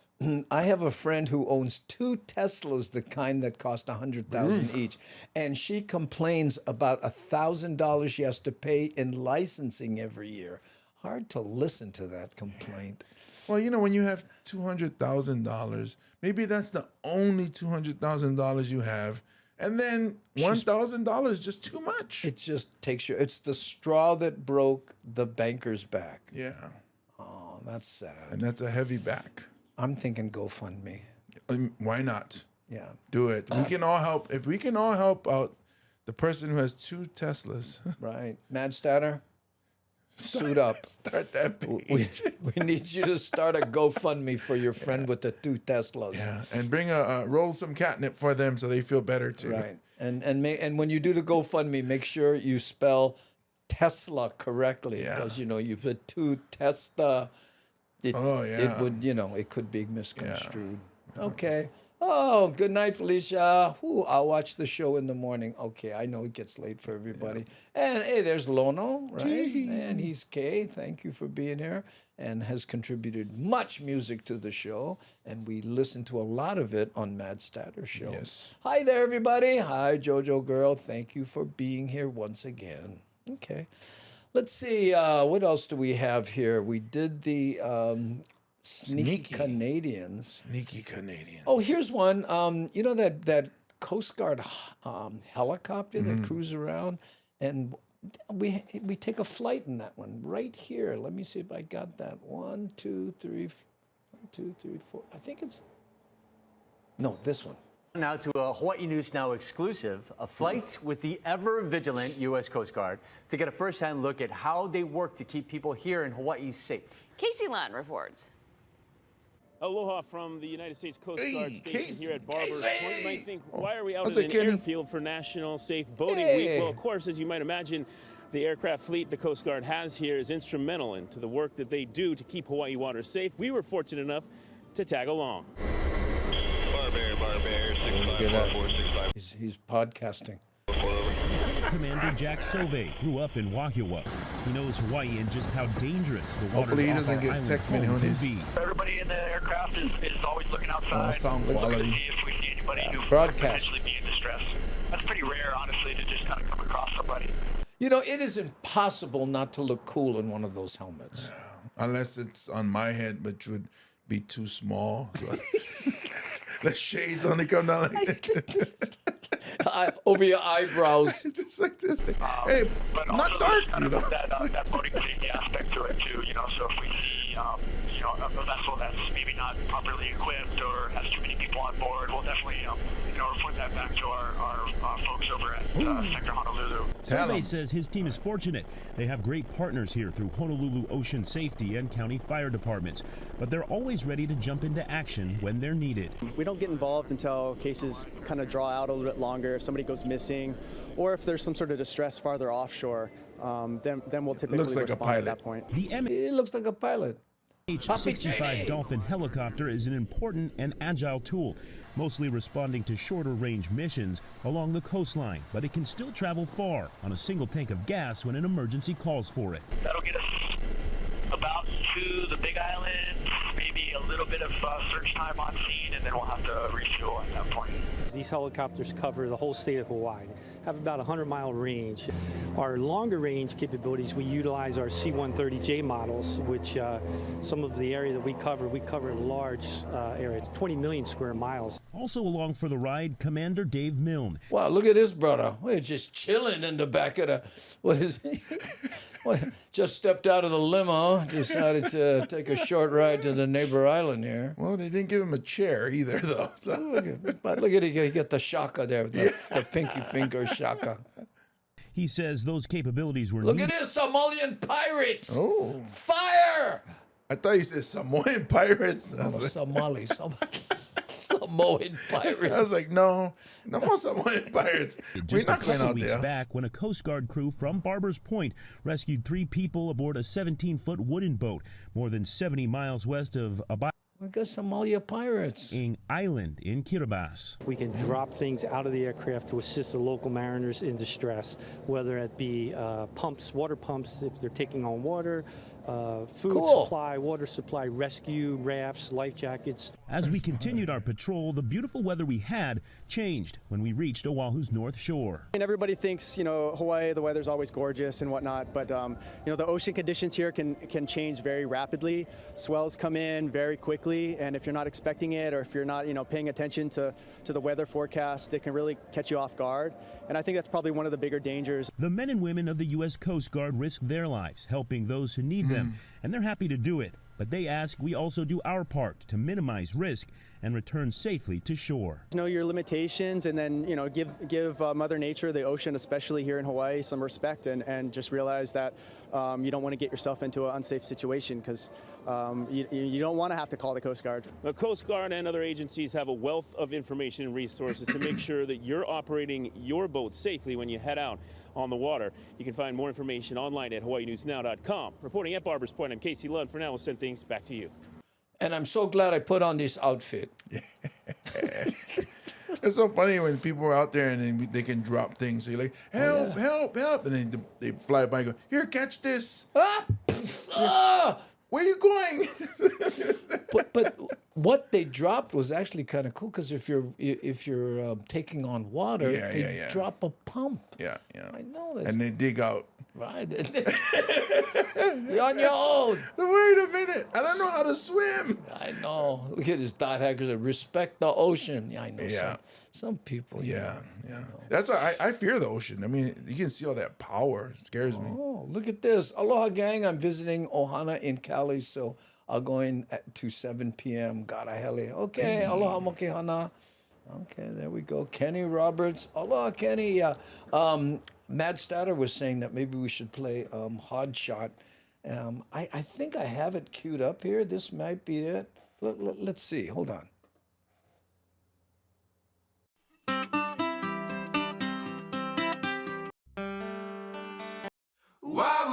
[SPEAKER 1] I have a friend who owns 2 Teslas, the kind that cost $100,000 each, and she complains about $1,000 she has to pay in licensing every year. Hard to listen to that complaint.
[SPEAKER 2] Well, when you have $200,000, maybe that's the only $200,000 you have, and then $1,000 is just too much.
[SPEAKER 1] It just takes you. It's the straw that broke the banker's back.
[SPEAKER 2] Yeah.
[SPEAKER 1] Oh, that's sad.
[SPEAKER 2] And that's a heavy back.
[SPEAKER 1] I'm thinking GoFundMe.
[SPEAKER 2] Why not?
[SPEAKER 1] Yeah.
[SPEAKER 2] Do it. We can all help. If we can all help out the person who has 2 Teslas.
[SPEAKER 1] Right. Mad Statter, suit up.
[SPEAKER 2] Start that page.
[SPEAKER 1] We need you to start a GoFundMe for your friend with the 2 Teslas.
[SPEAKER 2] Yeah. And bring roll some catnip for them so they feel better too.
[SPEAKER 1] Right. And when you do the GoFundMe, make sure you spell Tesla correctly because you put 2 Tesla. It would, it could be misconstrued. Yeah. Okay. Oh, good night, Felicia. Ooh, I'll watch the show in the morning. Okay, I know it gets late for everybody. Yeah. And hey, there's Lono, right? And he's Kay. Thank you for being here and has contributed much music to the show. And we listen to a lot of it on Mad Statter Show.
[SPEAKER 2] Yes.
[SPEAKER 1] Hi there, everybody. Hi, JoJo Girl. Thank you for being here once again. Okay. Let's see, what else do we have here? We did the Sneaky Canadians.
[SPEAKER 2] Sneaky Canadians.
[SPEAKER 1] Oh, here's one. That Coast Guard helicopter that cruises around, and we take a flight in that one right here. Let me see if I got that. 1, 2, 3, 1, 2, 3, 4. I think it's this one.
[SPEAKER 13] Now to a Hawaii News Now exclusive, a flight with the ever-vigilant U.S. Coast Guard to get a first-hand look at how they work to keep people here in Hawaii safe.
[SPEAKER 7] Casey Lund reports.
[SPEAKER 14] Aloha from the United States Coast Guard station
[SPEAKER 2] Casey,
[SPEAKER 14] here at Barbers Point. You might think, why are we out
[SPEAKER 2] How's
[SPEAKER 14] in
[SPEAKER 2] it,
[SPEAKER 14] an
[SPEAKER 2] Kenny?
[SPEAKER 14] airfield for National Safe Boating
[SPEAKER 1] Hey.
[SPEAKER 14] Week? Well, of course, as you might imagine, The aircraft fleet the Coast Guard has here is instrumental into the work that they do to keep Hawaii waters safe. We were fortunate enough to tag along.
[SPEAKER 12] Barbear, 654465.
[SPEAKER 1] He's podcasting.
[SPEAKER 15] Commander Jack Sove grew up in Wahiawa. He knows Hawaii and just how dangerous the waters
[SPEAKER 2] Hopefully he
[SPEAKER 15] off
[SPEAKER 2] doesn't
[SPEAKER 15] our
[SPEAKER 2] get
[SPEAKER 15] island
[SPEAKER 2] tech
[SPEAKER 15] home
[SPEAKER 2] many on
[SPEAKER 15] can
[SPEAKER 2] his
[SPEAKER 15] be.
[SPEAKER 16] Everybody in the aircraft is always looking outside.
[SPEAKER 2] sound
[SPEAKER 16] looking
[SPEAKER 2] quality.
[SPEAKER 16] to see if we see anybody who could
[SPEAKER 1] Broadcast.
[SPEAKER 16] potentially be in distress. That's pretty rare, honestly, to just kind of come across somebody.
[SPEAKER 1] You know, it is impossible not to look cool in one of those helmets.
[SPEAKER 2] Unless it's on my head, which would be too small. So the shades only come down like that.
[SPEAKER 1] Over your eyebrows.
[SPEAKER 2] Just like this. Hey,
[SPEAKER 16] but
[SPEAKER 2] not
[SPEAKER 16] also
[SPEAKER 2] dark.
[SPEAKER 16] there's kind
[SPEAKER 2] You know?
[SPEAKER 16] of that boating safety aspect to it too. You know, so if we see a vessel that's maybe not properly equipped or has too many people on board, we'll definitely report that back to our folks over at Sector Honolulu.
[SPEAKER 15] Survey says his team is fortunate. They have great partners here through Honolulu Ocean Safety and county fire departments, but they're always ready to jump into action when they're needed.
[SPEAKER 17] We don't get involved until cases kind of draw out a little bit longer, if somebody goes missing, or if there's some sort of distress farther offshore, then we'll typically
[SPEAKER 2] looks like a
[SPEAKER 17] respond
[SPEAKER 2] pilot.
[SPEAKER 17] at that point.
[SPEAKER 1] It looks like a pilot.
[SPEAKER 15] H-65 Dolphin helicopter is an important and agile tool, mostly responding to shorter range missions along the coastline, but it can still travel far on a single tank of gas when an emergency calls for it.
[SPEAKER 16] That'll get us about to the Big Island, maybe a little bit of search time on scene, and then we'll have to refuel at that point.
[SPEAKER 18] These helicopters cover the whole state of Hawaii, have about a 100-mile range. Our longer range capabilities, we utilize our C-130J models, which some of the area that we cover a large area, 20 million square miles.
[SPEAKER 15] Also along for the ride, Commander Dave Milne.
[SPEAKER 1] Wow, look at this brother. We're just chilling in the back of the, what is he? Just stepped out of the limo, decided to take a short ride to the neighbor island here.
[SPEAKER 2] Well, they didn't give him a chair either, though. So.
[SPEAKER 1] Look at it, he got the shaka there, the pinky finger shaka.
[SPEAKER 15] He says those capabilities were
[SPEAKER 1] Look at this, Somalian pirates!
[SPEAKER 2] Oh.
[SPEAKER 1] Fire!
[SPEAKER 2] I thought you said Samoan pirates.
[SPEAKER 1] No, Somali. Samoan pirates.
[SPEAKER 2] I was like, no more Samoan pirates. We're
[SPEAKER 15] Just
[SPEAKER 2] not
[SPEAKER 15] a
[SPEAKER 2] going
[SPEAKER 15] couple
[SPEAKER 2] out
[SPEAKER 15] weeks
[SPEAKER 2] there.
[SPEAKER 15] back when a Coast Guard crew from Barbers Point rescued 3 people aboard a 17-foot wooden boat more than 70 miles west of Abai
[SPEAKER 1] We got Somalia pirates.
[SPEAKER 15] Island in Kiribati.
[SPEAKER 18] We can drop things out of the aircraft to assist the local mariners in distress, whether it be pumps, water pumps if they're taking on water, food supply, water supply, rescue, rafts, life jackets.
[SPEAKER 15] As we continued our patrol, the beautiful weather we had changed when we reached Oahu's north shore.
[SPEAKER 17] And everybody thinks, Hawaii, the weather's always gorgeous and whatnot, but the ocean conditions here can change very rapidly. Swells come in very quickly, and if you're not expecting it, or if you're not, paying attention to the weather forecast, it can really catch you off guard. And I think that's probably one of the bigger dangers.
[SPEAKER 15] The men and women of the U.S. Coast Guard risk their lives, helping those who need them, and they're happy to do it. But they ask we also do our part to minimize risk and return safely to shore.
[SPEAKER 17] Know your limitations, and then give Mother Nature, the ocean, especially here in Hawaii, some respect, and just realize that you don't want to get yourself into an unsafe situation, because you don't want to have to call the Coast Guard.
[SPEAKER 14] The Coast Guard and other agencies have a wealth of information and resources to make sure that you're operating your boat safely when you head out on the water. You can find more information online at hawaiinewsnow.com. Reporting at Barbers Point, I'm Casey Lund. For now, we'll send things back to you.
[SPEAKER 1] And I'm so glad I put on this outfit.
[SPEAKER 2] It's so funny when people are out there and then they can drop things. So you're like, help, help, help. And then they fly by and go, here, catch this. Where are you going?
[SPEAKER 1] but what they dropped was actually kind of cool, because if you're taking on water, they drop a pump.
[SPEAKER 2] Yeah.
[SPEAKER 1] I know that.
[SPEAKER 2] And they dig out.
[SPEAKER 1] Right. You're on your own.
[SPEAKER 2] Wait a minute. I don't know how to swim.
[SPEAKER 1] I know. Look at this dot hacker said, respect the ocean. Yeah, I know. Some people.
[SPEAKER 2] Yeah. That's why I fear the ocean. I mean, you can see all that power. It scares me.
[SPEAKER 1] Oh, look at this. Aloha, gang. I'm visiting Ohana in Cali, so I'll go in to 7 p.m. Garahele. Okay. Aloha, mokehana. Okay, there we go. Kenny Roberts. Aloha, Kenny. Yeah. Mad Statter was saying that maybe we should play Hard Shot. I think I have it queued up here. This might be it. Let's see. Hold on.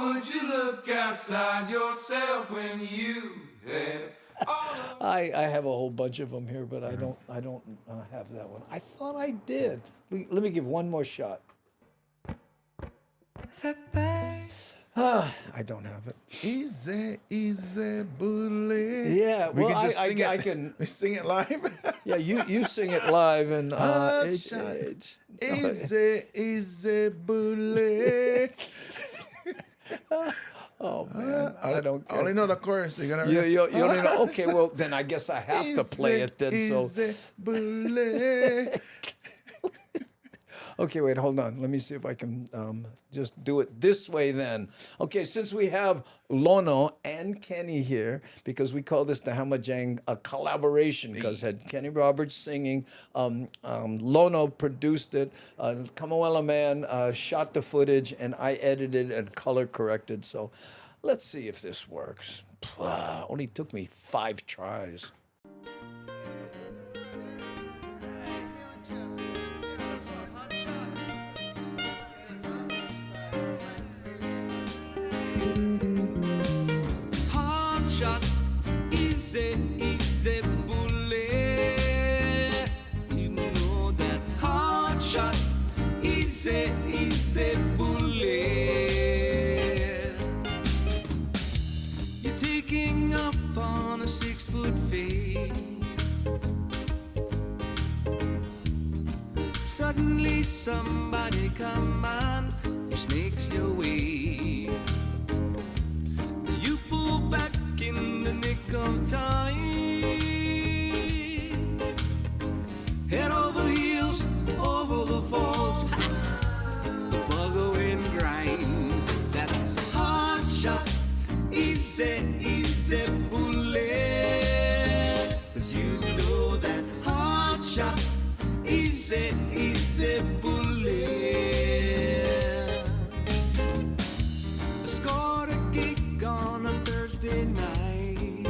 [SPEAKER 19] would you look outside yourself when you have
[SPEAKER 1] I have a whole bunch of them here, but I don't have that one. I thought I did. Let me give one more shot. I don't have it.
[SPEAKER 2] Easy, easy, bullet.
[SPEAKER 1] Yeah,
[SPEAKER 2] we
[SPEAKER 1] well,
[SPEAKER 2] can just sing
[SPEAKER 1] I
[SPEAKER 2] it.
[SPEAKER 1] can
[SPEAKER 2] We sing it live.
[SPEAKER 1] Yeah, you sing it live, and
[SPEAKER 2] It's easy, easy, bullet.
[SPEAKER 1] Oh man, I don't.
[SPEAKER 2] I only know the chorus. You gotta.
[SPEAKER 1] You only know. Okay, well then I guess I have to play it then.
[SPEAKER 2] Easy, bullet.
[SPEAKER 1] Okay, wait, hold on. Let me see if I can just do it this way then. Okay, since we have Lono and Kenny here, because we call this the Hamajang a collaboration, because had Kenny Roberts singing, Lono produced it, Kamawela Man shot the footage, and I edited and color corrected. So let's see if this works. Only took me 5 tries.
[SPEAKER 19] Easy bullet. You know that hard shot. Easy bullet. You're taking off on a 6-foot face. Suddenly somebody come on, you snakes your way. You pull back in the nick of time, head over heels, over the falls, the bugger and grind. That's a hard shot, easy bullet. 'Cause you know that hard shot, easy bullet. I scored a gig on a Thursday night.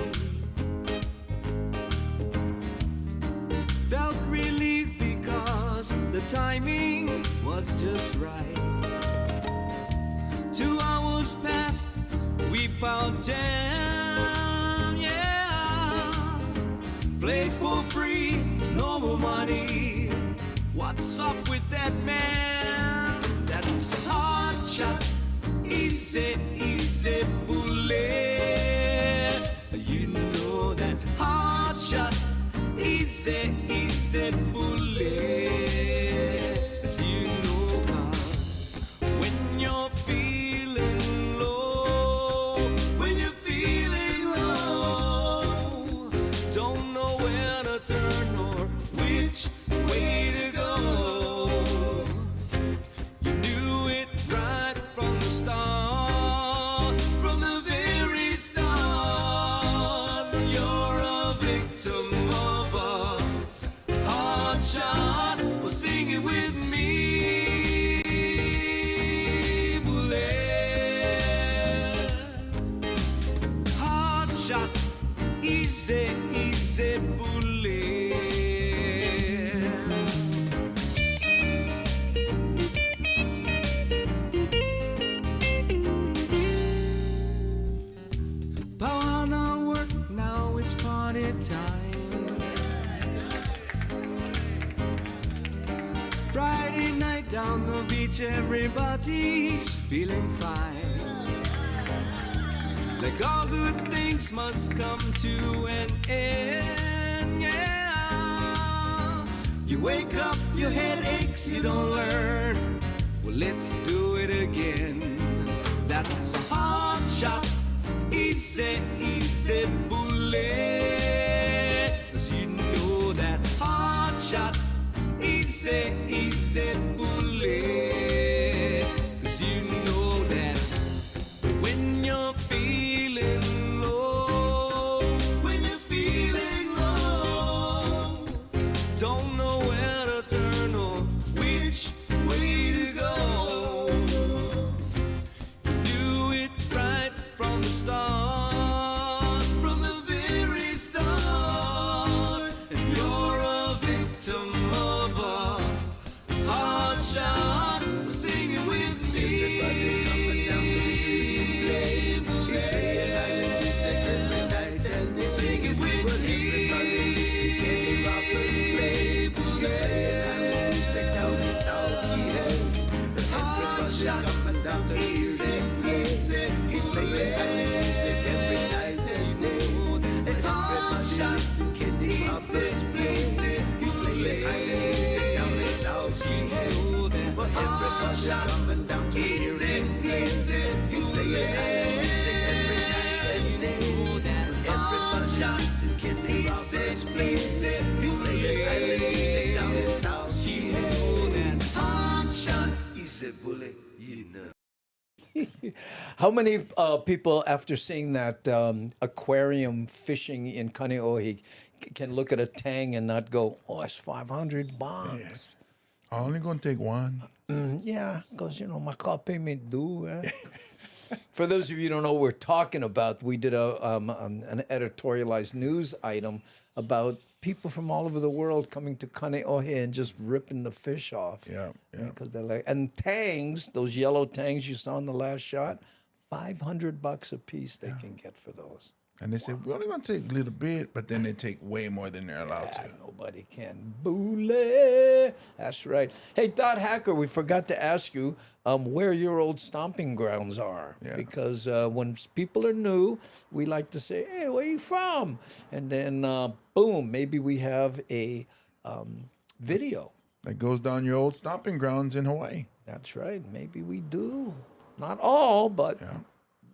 [SPEAKER 19] Felt relief because the timing was just right. 2 hours passed, we piled down, yeah. Played for free, no more money. What's up with that man? That's a hard shot, easy bullet. You know that hard shot, easy bullet. As you know, 'cause when you're feeling low, don't know where to turn or which way to go. You knew it right from the start, from the very start. You're a victim of a hard shot. Well, sing it with me, bullet. Hard shot, easy bullet. Power now work, now it's party time. Friday night down the beach, everybody's feeling fine. Like all good things must come to an end, yeah. You wake up, your head aches, you don't learn. Well, let's do it again. That's a hard shot, easy bullet. 'Cause you know that hard shot, easy bullet. 'Cause you know that when you're feeling low, don't know where to turn or which way to go. You knew it right from the start, from the very start. And you're a victim of a hard shot. Sing it with me. Everybody's coming down to me.
[SPEAKER 1] How many people, after seeing that aquarium fishing in Kaneohe, can look at a tang and not go, oh, it's $500?
[SPEAKER 2] Yes. I'm only going to take one.
[SPEAKER 1] Yeah, because, my car payment due. For those of you who don't know what we're talking about, we did an editorialized news item about people from all over the world coming to Kaneohe and just ripping the fish off.
[SPEAKER 2] Yeah.
[SPEAKER 1] Because they're like, and tangs, those yellow tangs you saw in the last shot, $500 a piece they can get for those.
[SPEAKER 2] And they say, we're only going to take a little bit, but then they take way more than they're allowed to.
[SPEAKER 1] Nobody can. Boole. That's right. Hey, Dot Hacker, we forgot to ask you where your old stomping grounds are.
[SPEAKER 2] Yeah.
[SPEAKER 1] Because when people are new, we like to say, hey, where you from? And then, boom, maybe we have a video.
[SPEAKER 2] That goes down your old stomping grounds in Hawaii.
[SPEAKER 1] That's right. Maybe we do. Not all, but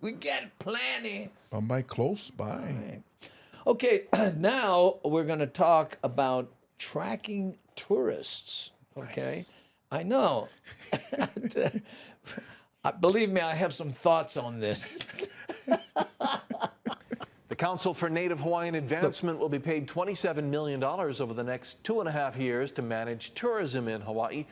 [SPEAKER 1] we get plenty.
[SPEAKER 2] By close by.
[SPEAKER 1] Right. Okay, now we're going to talk about tracking tourists. Okay, nice. I know. Believe me, I have some thoughts on this.
[SPEAKER 3] The Council for Native Hawaiian Advancement will be paid $27 million over the next 2.5 years to manage tourism in Hawaii.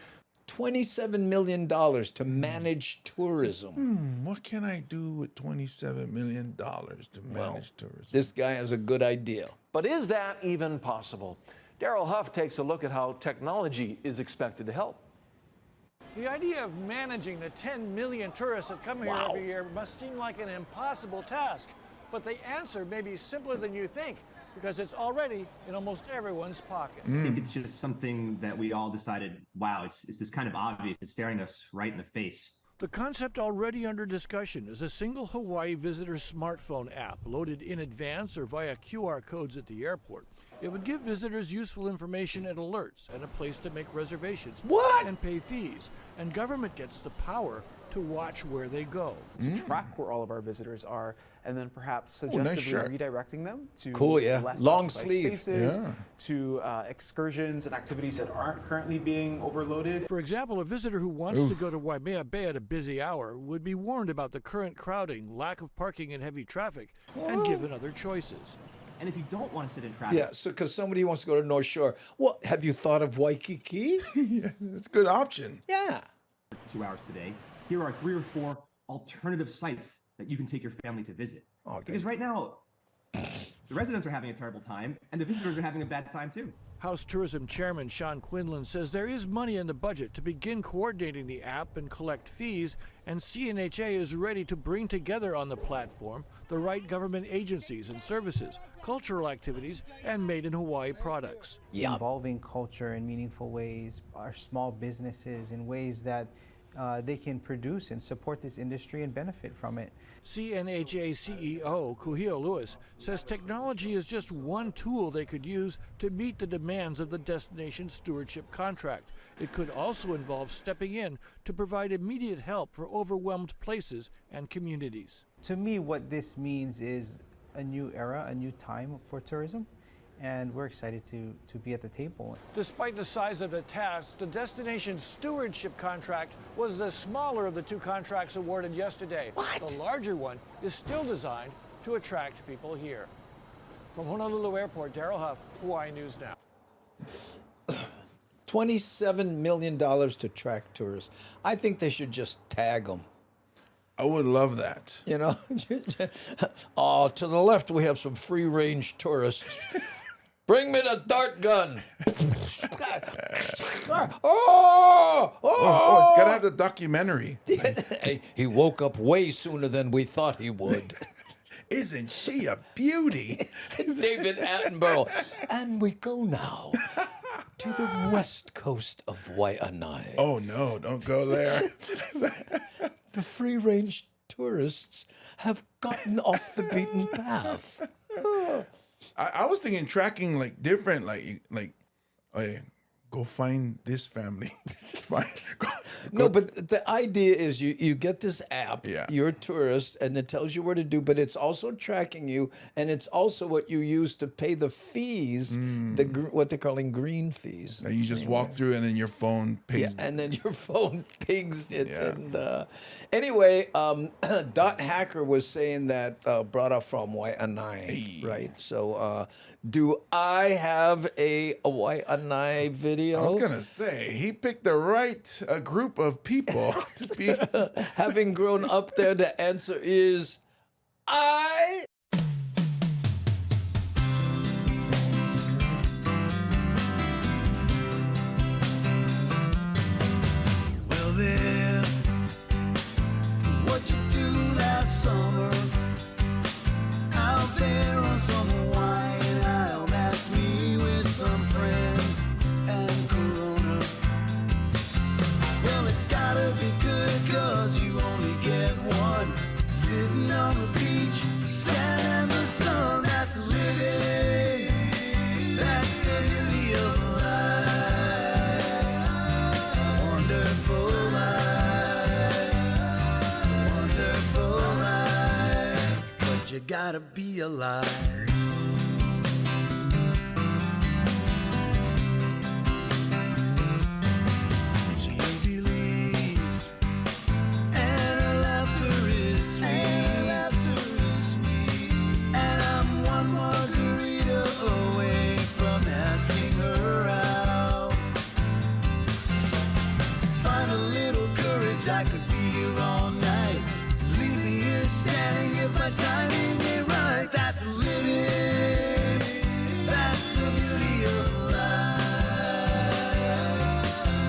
[SPEAKER 1] $27 million to manage tourism.
[SPEAKER 2] What can I do with $27 million to manage tourism?
[SPEAKER 1] This guy has a good idea.
[SPEAKER 3] But is that even possible? Daryl Huff takes a look at how technology is expected to help.
[SPEAKER 20] The idea of managing the 10 million tourists that come here every year must seem like an impossible task. But the answer may be simpler than you think, because it's already in almost everyone's pocket.
[SPEAKER 21] I think it's just something that we all decided, wow, it's just kind of obvious. It's staring us right in the face.
[SPEAKER 20] The concept already under discussion is a single Hawaii visitor smartphone app loaded in advance or via QR codes at the airport. It would give visitors useful information and alerts and a place to make reservations and pay fees. And government gets the power to watch where they go.
[SPEAKER 22] To track where all of our visitors are, and then perhaps suggestively redirecting them to less
[SPEAKER 1] long
[SPEAKER 22] occupied
[SPEAKER 1] sleeve,
[SPEAKER 22] spaces, to excursions and activities that aren't currently being overloaded.
[SPEAKER 20] For example, a visitor who wants to go to Waimea Bay at a busy hour would be warned about the current crowding, lack of parking and heavy traffic, and given other choices.
[SPEAKER 21] And if you don't want to sit in traffic...
[SPEAKER 1] Yeah, so because somebody wants to go to North Shore, well, have you thought of Waikiki?
[SPEAKER 2] It's a good option.
[SPEAKER 1] Yeah.
[SPEAKER 21] 2 hours today. Here are 3 or 4 alternative sites that you can take your family to visit. Because right now, the residents are having a terrible time, and the visitors are having a bad time too.
[SPEAKER 20] House Tourism Chairman Sean Quinlan says there is money in the budget to begin coordinating the app and collect fees, and CNHA is ready to bring together on the platform the right government agencies and services, cultural activities, and made in Hawaii products.
[SPEAKER 23] Involving culture in meaningful ways, our small businesses in ways that they can produce and support this industry and benefit from it.
[SPEAKER 20] CNHA CEO Kuhio Lewis says technology is just one tool they could use to meet the demands of the destination stewardship contract. It could also involve stepping in to provide immediate help for overwhelmed places and communities.
[SPEAKER 23] To me, what this means is a new era, a new time for tourism, and we're excited to be at the table.
[SPEAKER 20] Despite the size of the task, the destination stewardship contract was the smaller of the 2 contracts awarded yesterday. The larger one is still designed to attract people here. From Honolulu Airport, Daryl Huff, Hawaii News Now.
[SPEAKER 1] $27 million to track tourists. I think they should just tag them.
[SPEAKER 2] I would love that.
[SPEAKER 1] You know? To the left, we have some free-range tourists. Bring me the dart gun.
[SPEAKER 2] Gotta have the documentary.
[SPEAKER 1] He woke up way sooner than we thought he would.
[SPEAKER 2] Isn't she a beauty?
[SPEAKER 1] David Attenborough. And we go now to the west coast of Waianae.
[SPEAKER 2] Oh, no, don't go there.
[SPEAKER 1] The free-range tourists have gotten off the beaten path.
[SPEAKER 2] I was thinking tracking like different, like go find this family.
[SPEAKER 1] No, but the idea is you get this app,
[SPEAKER 2] Yeah.
[SPEAKER 1] you're a tourist, and it tells you where to do, but it's also tracking you, and it's also what you use to pay the fees, what they're calling green fees.
[SPEAKER 2] And you just walk through and then your phone pays.
[SPEAKER 1] Yeah, and then your phone pings it. Yeah. And anyway, Dot Hacker was saying that brought up from Waianae, right? So do I have a Waianae video?
[SPEAKER 2] I was gonna say he picked the right group of people to be.
[SPEAKER 1] Having grown up there, the answer is I.
[SPEAKER 19] Well then, what you do last summer out there on some Hawaiian Isle? That's me with some friends and Corona. Well, it's gotta be good 'cause you only get one. Sitting on the beach, sand and the sun. That's living. That's the beauty of life. Wonderful life. Wonderful life. But you gotta be alive. She believes, and her laughter is sweet. And I'm one margarita away from asking her out. Find a little courage, I could be here all night. Leave me here standing if my timing ain't right. That's living. That's the beauty of life.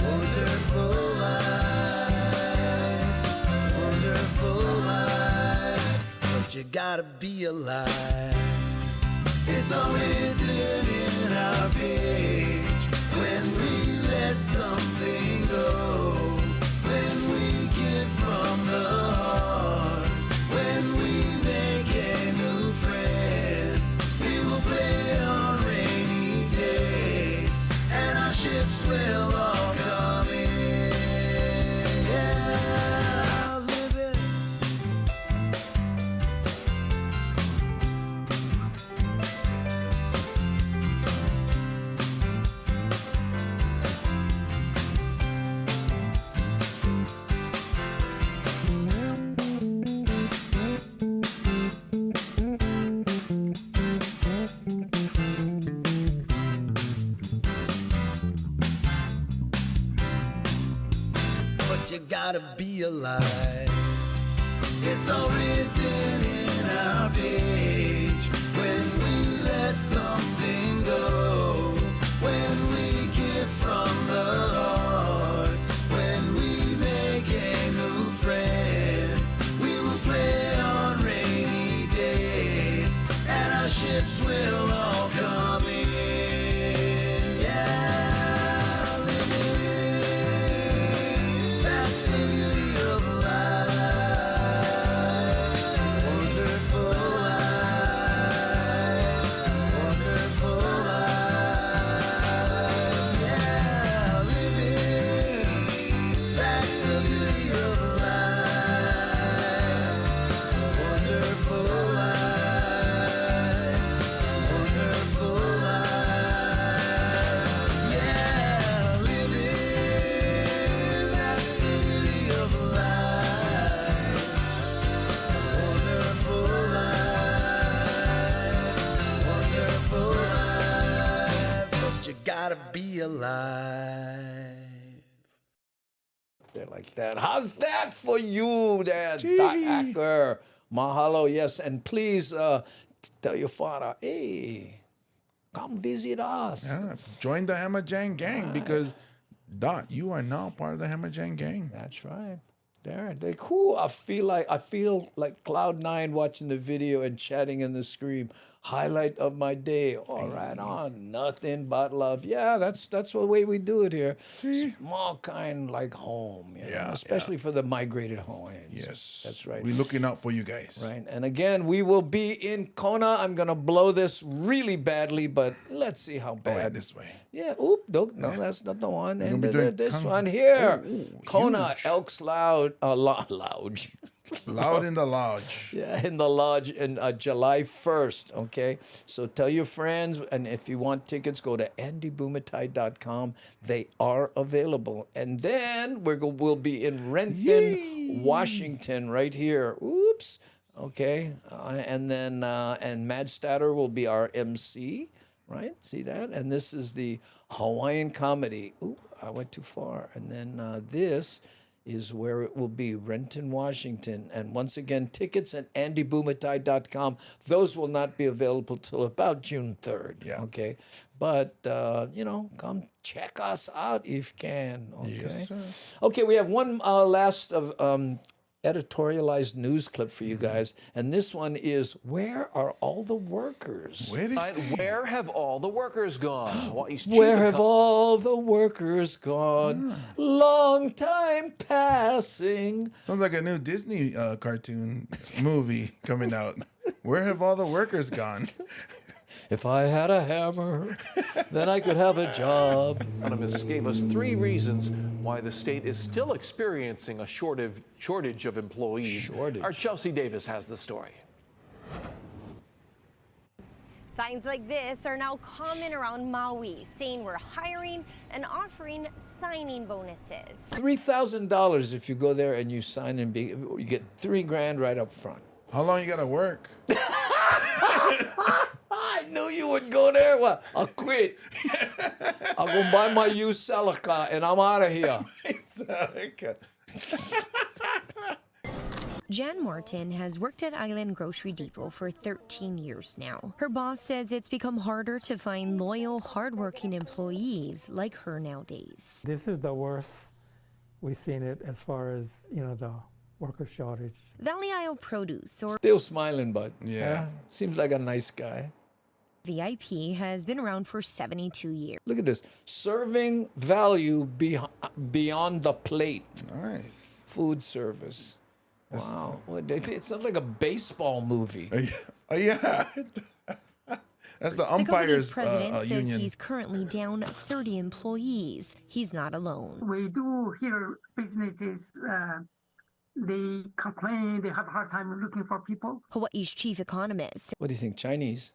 [SPEAKER 19] Wonderful life. Wonderful life. But you gotta be alive. It's all written in our page. When we let something go, when we give from the heart, when we make a new friend, we will play on rainy days, and our ships will all come in. Yeah, living. But you gotta be alive. It's all written in our page. When we let something go, when we give from the heart, when we make a new friend, we will play on rainy days, and our ships will all come in. Yeah, living. That's the beauty of life. Wonderful life. Wonderful life. Yeah, living. That's the beauty of life. Wonderful life. Wonderful life. Yeah, living. That's the beauty of life. Wonderful life. Wonderful life. But you gotta be alive.
[SPEAKER 1] They're like that. How's that for you there, Dot Hacker? Mahalo, yes. And please tell your father, hey, come visit us.
[SPEAKER 2] Yeah, join the Hamajang gang because, Dot, you are now part of the Hamajang gang.
[SPEAKER 1] That's right. They're cool. I feel like Cloud9 watching the video and chatting in the stream. highlight of my day. All right, on nothing but love. Yeah, that's the way we do it here. Small kind like home, you know, especially for the migrated Hawaiians.
[SPEAKER 2] Yes,
[SPEAKER 1] that's right.
[SPEAKER 2] We're looking out for you guys.
[SPEAKER 1] Right, and again, we will be in Kona. I'm gonna blow this really badly, but let's see how bad.
[SPEAKER 2] This way.
[SPEAKER 1] Yeah. Oop. No, that's not the one.
[SPEAKER 2] You're
[SPEAKER 1] And
[SPEAKER 2] gonna be doing
[SPEAKER 1] this
[SPEAKER 2] Kona.
[SPEAKER 1] one here, Kona
[SPEAKER 2] huge.
[SPEAKER 1] Elks Lounge.
[SPEAKER 2] Loud in the lodge.
[SPEAKER 1] Yeah, in the lodge in July 1st, okay? So tell your friends, and if you want tickets, go to andybumatai.com. They are available. And then we'll be in Renton, Washington, right here. Oops. Okay. And then and Mad Statter will be our MC, right? See that? And this is the Hawaiian comedy. Ooh, I went too far. And then this is where it will be, Renton, Washington. And once again, tickets at andybumatai.com. Those will not be available till about June 3rd, okay? But, you know, come check us out if you can, okay?
[SPEAKER 2] Yes, sir.
[SPEAKER 1] Okay, we have one last of editorialized news clip for you guys, and this one is, where are all the workers?
[SPEAKER 3] Where have all the workers gone? Hawaii's chief
[SPEAKER 1] Where have all the workers gone? Long time passing.
[SPEAKER 2] Sounds like a new Disney cartoon movie coming out. Where have all the workers gone?
[SPEAKER 1] If I had a hammer, then I could have a job.
[SPEAKER 3] Economists gave us 3 reasons why the state is still experiencing a shortage of employees. Our Chelsea Davis has the story.
[SPEAKER 4] Signs like this are now common around Maui, saying we're hiring and offering signing bonuses.
[SPEAKER 1] $3,000 if you go there and you sign and you get $3,000 right up front.
[SPEAKER 2] How long you gotta work?
[SPEAKER 1] I knew you would go there. Well, I'll quit. I'll go buy my used Celica and I'm out of here.
[SPEAKER 4] Jan Martin has worked at Island Grocery Depot for 13 years now. Her boss says it's become harder to find loyal, hardworking employees like her nowadays.
[SPEAKER 5] This is the worst we've seen it as far as, you know, the worker shortage.
[SPEAKER 4] Valley Isle Produce, or
[SPEAKER 1] Still smiling, but yeah, seems like a nice guy.
[SPEAKER 4] VIP, has been around for 72 years.
[SPEAKER 1] Look at this. Serving value beyond the plate.
[SPEAKER 2] Nice.
[SPEAKER 1] Food service. Wow. It sounds like a baseball movie.
[SPEAKER 2] Oh, yeah. That's the umpires
[SPEAKER 4] president says
[SPEAKER 2] union.
[SPEAKER 4] he's currently down 30 employees. He's not alone.
[SPEAKER 6] We do hear businesses, they complain, they have a hard time looking for people.
[SPEAKER 4] Hawaii's chief economist.
[SPEAKER 1] What do you think, Chinese?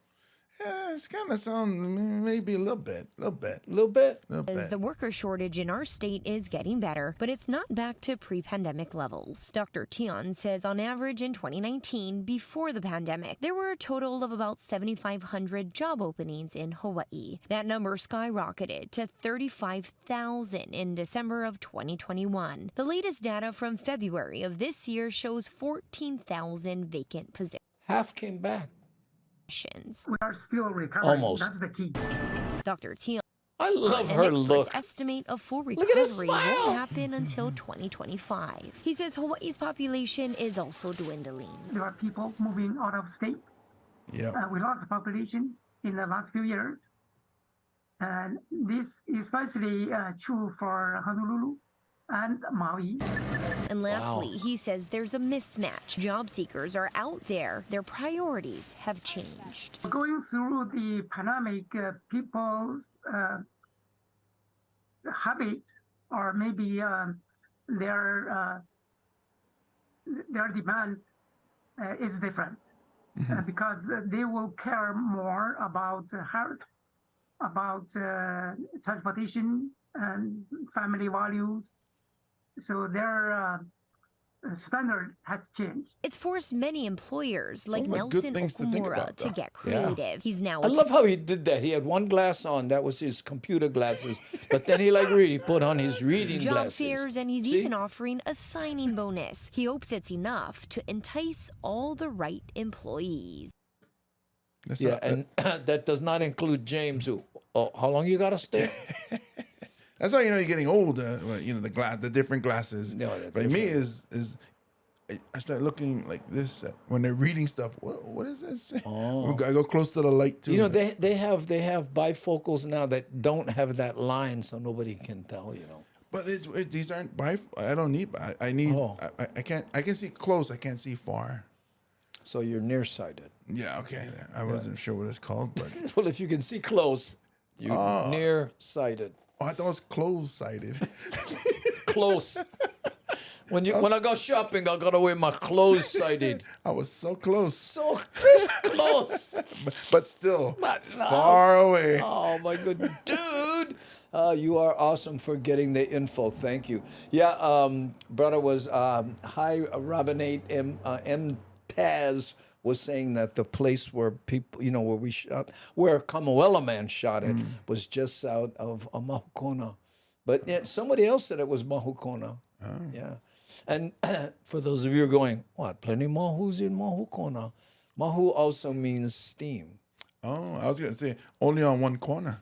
[SPEAKER 2] Yeah, it's kind of sound maybe a little bit.
[SPEAKER 4] As the worker shortage in our state is getting better, but it's not back to pre-pandemic levels. Dr. Tion says on average in 2019, before the pandemic, there were a total of about 7,500 job openings in Hawaii. That number skyrocketed to 35,000 in December of 2021. The latest data from February of this year shows 14,000 vacant positions.
[SPEAKER 1] Half came back.
[SPEAKER 6] We are still recovering.
[SPEAKER 1] Almost.
[SPEAKER 6] That's the key.
[SPEAKER 4] Dr. Tion.
[SPEAKER 1] I love
[SPEAKER 4] and
[SPEAKER 1] her
[SPEAKER 4] experts
[SPEAKER 1] look.
[SPEAKER 4] estimate a full
[SPEAKER 1] Look at his
[SPEAKER 4] recovery
[SPEAKER 1] smile.
[SPEAKER 4] won't happen until 2025. He says Hawaii's population is also dwindling.
[SPEAKER 6] There are people moving out of state.
[SPEAKER 2] Yeah.
[SPEAKER 6] We lost the population in the last few years. And this is especially true for Honolulu and Maui.
[SPEAKER 4] And lastly, he says there's a mismatch. Job seekers are out there. Their priorities have changed.
[SPEAKER 6] Going through the pandemic, people's habit or maybe their demand is different because they will care more about health, about transportation and family values. So their standard has changed.
[SPEAKER 4] It's forced many employers like
[SPEAKER 1] Sounds like good
[SPEAKER 4] Nelson
[SPEAKER 1] things to think
[SPEAKER 4] Okumura
[SPEAKER 1] about,
[SPEAKER 4] to
[SPEAKER 1] though.
[SPEAKER 4] get
[SPEAKER 1] Yeah.
[SPEAKER 4] creative. He's now
[SPEAKER 1] I love how he did that. He had one glass on. That was his computer glasses. But then he really put on his reading
[SPEAKER 4] job
[SPEAKER 1] glasses.
[SPEAKER 4] fairs, and he's
[SPEAKER 1] See?
[SPEAKER 4] even offering a signing bonus. He hopes it's enough to entice all the right employees.
[SPEAKER 1] And that does not include James, who, how long you got to stay?
[SPEAKER 2] That's how you know you're getting old. You know, the different glasses.
[SPEAKER 1] No,
[SPEAKER 2] but me is I start looking like this when they're reading stuff. What does that say? I go close to the light too.
[SPEAKER 1] You know, they have bifocals now that don't have that line, so nobody can tell. You know.
[SPEAKER 2] But these aren't I don't need. I need. I can't. I can see close. I can't see far.
[SPEAKER 1] So you're nearsighted.
[SPEAKER 2] Yeah. Okay. I wasn't sure what it's called, but
[SPEAKER 1] well, if you can see close, you're nearsighted.
[SPEAKER 2] Oh, I thought it was close-sighted.
[SPEAKER 1] Close. When I go shopping, I gotta wear my close-sighted.
[SPEAKER 2] I was so close.
[SPEAKER 1] So close.
[SPEAKER 2] but still far away.
[SPEAKER 1] Oh my good dude. You are awesome for getting the info. Thank you. Yeah, brother was hi Robinate M Taz was saying that the place where people, you know, where we shot, where Kamuela Man shot it, was just south of Mahukona. But somebody else said it was Mahukona. Oh. Yeah. And for those of you who are going, what, plenty mahus in Mahukona? Mahu also means steam.
[SPEAKER 2] Oh, I was going to say, only on one corner.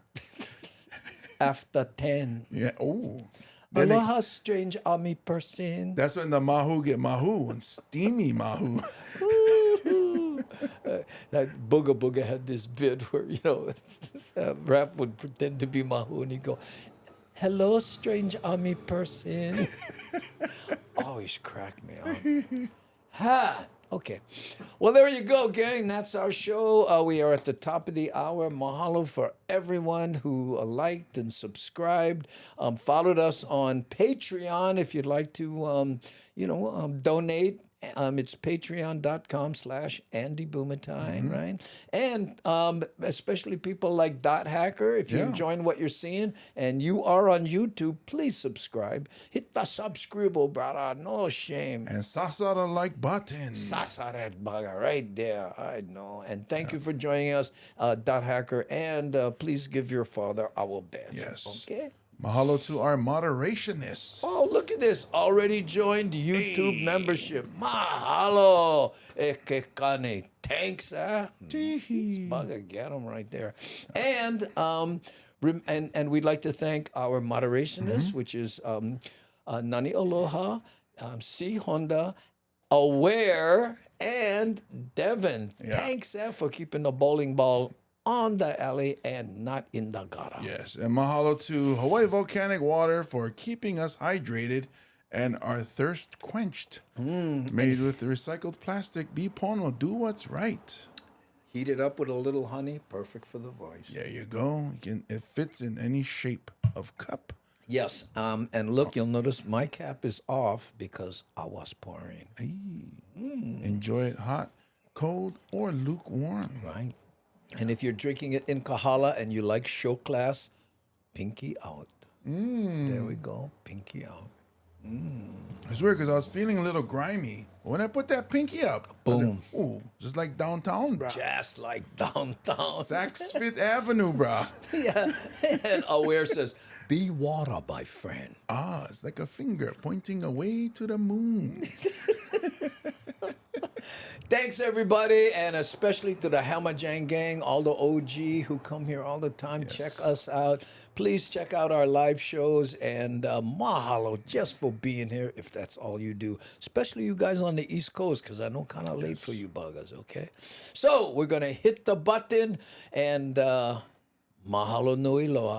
[SPEAKER 1] After 10.
[SPEAKER 2] Yeah, oh.
[SPEAKER 1] Aloha, strange army person.
[SPEAKER 2] That's when the mahu get mahu, and steamy mahu.
[SPEAKER 1] That Booga Booga had this bit where, you know, Raph would pretend to be Mahu and he'd go, hello, strange army person. Always crack me up. Ha! Okay. Well, there you go, gang. That's our show. We are at the top of the hour. Mahalo for everyone who liked and subscribed. Followed us on Patreon if you'd like to, donate. It's patreon.com/AndyBoomerTime, right? And especially people like Dot Hacker, if you're enjoying what you're seeing and you are on YouTube, please subscribe. Hit the subscribe, brother. No shame.
[SPEAKER 2] And sasa the like button.
[SPEAKER 1] Sasa that bugger right there. I know. And thank you for joining us, Dot Hacker. And please give your father our best.
[SPEAKER 2] Yes.
[SPEAKER 1] Okay?
[SPEAKER 2] Mahalo to our moderationists.
[SPEAKER 1] Oh, look at this. Already joined YouTube membership. Mahalo. Ekekane. Thanks, huh? Bugger, get them right there. And we'd like to thank our moderationists, which is Nani Aloha, C Honda, Aware, and Devin. Yeah. Thanks, for keeping the bowling ball on the alley and not in the gutter.
[SPEAKER 2] Yes, and mahalo to Hawaii Volcanic Water for keeping us hydrated and our thirst quenched. Made with recycled plastic. Bipono, do what's right.
[SPEAKER 1] Heat it up with a little honey, perfect for the voice.
[SPEAKER 2] There you go. It fits in any shape of cup.
[SPEAKER 1] Yes, and look, you'll notice my cap is off because I was pouring.
[SPEAKER 2] Enjoy it hot, cold, or lukewarm.
[SPEAKER 1] Right. And if you're drinking it in Kahala and you like show class, pinky out. There we go, pinky out.
[SPEAKER 2] It's weird because I was feeling a little grimy. When I put that pinky up,
[SPEAKER 1] boom.
[SPEAKER 2] Ooh, just like downtown, bro.
[SPEAKER 1] Just like downtown.
[SPEAKER 2] Saks Fifth Avenue, bro.
[SPEAKER 1] Yeah. And Aware says, be water, my friend.
[SPEAKER 2] Ah, it's like a finger pointing away to the moon.
[SPEAKER 1] Thanks, everybody, and especially to the Hamajang gang, all the OG who come here all the time. Yes. Check us out. Please check out our live shows, and mahalo just for being here, if that's all you do, especially you guys on the East Coast, because I know kind of late for you buggers, okay? So we're going to hit the button, and mahalo nui loa.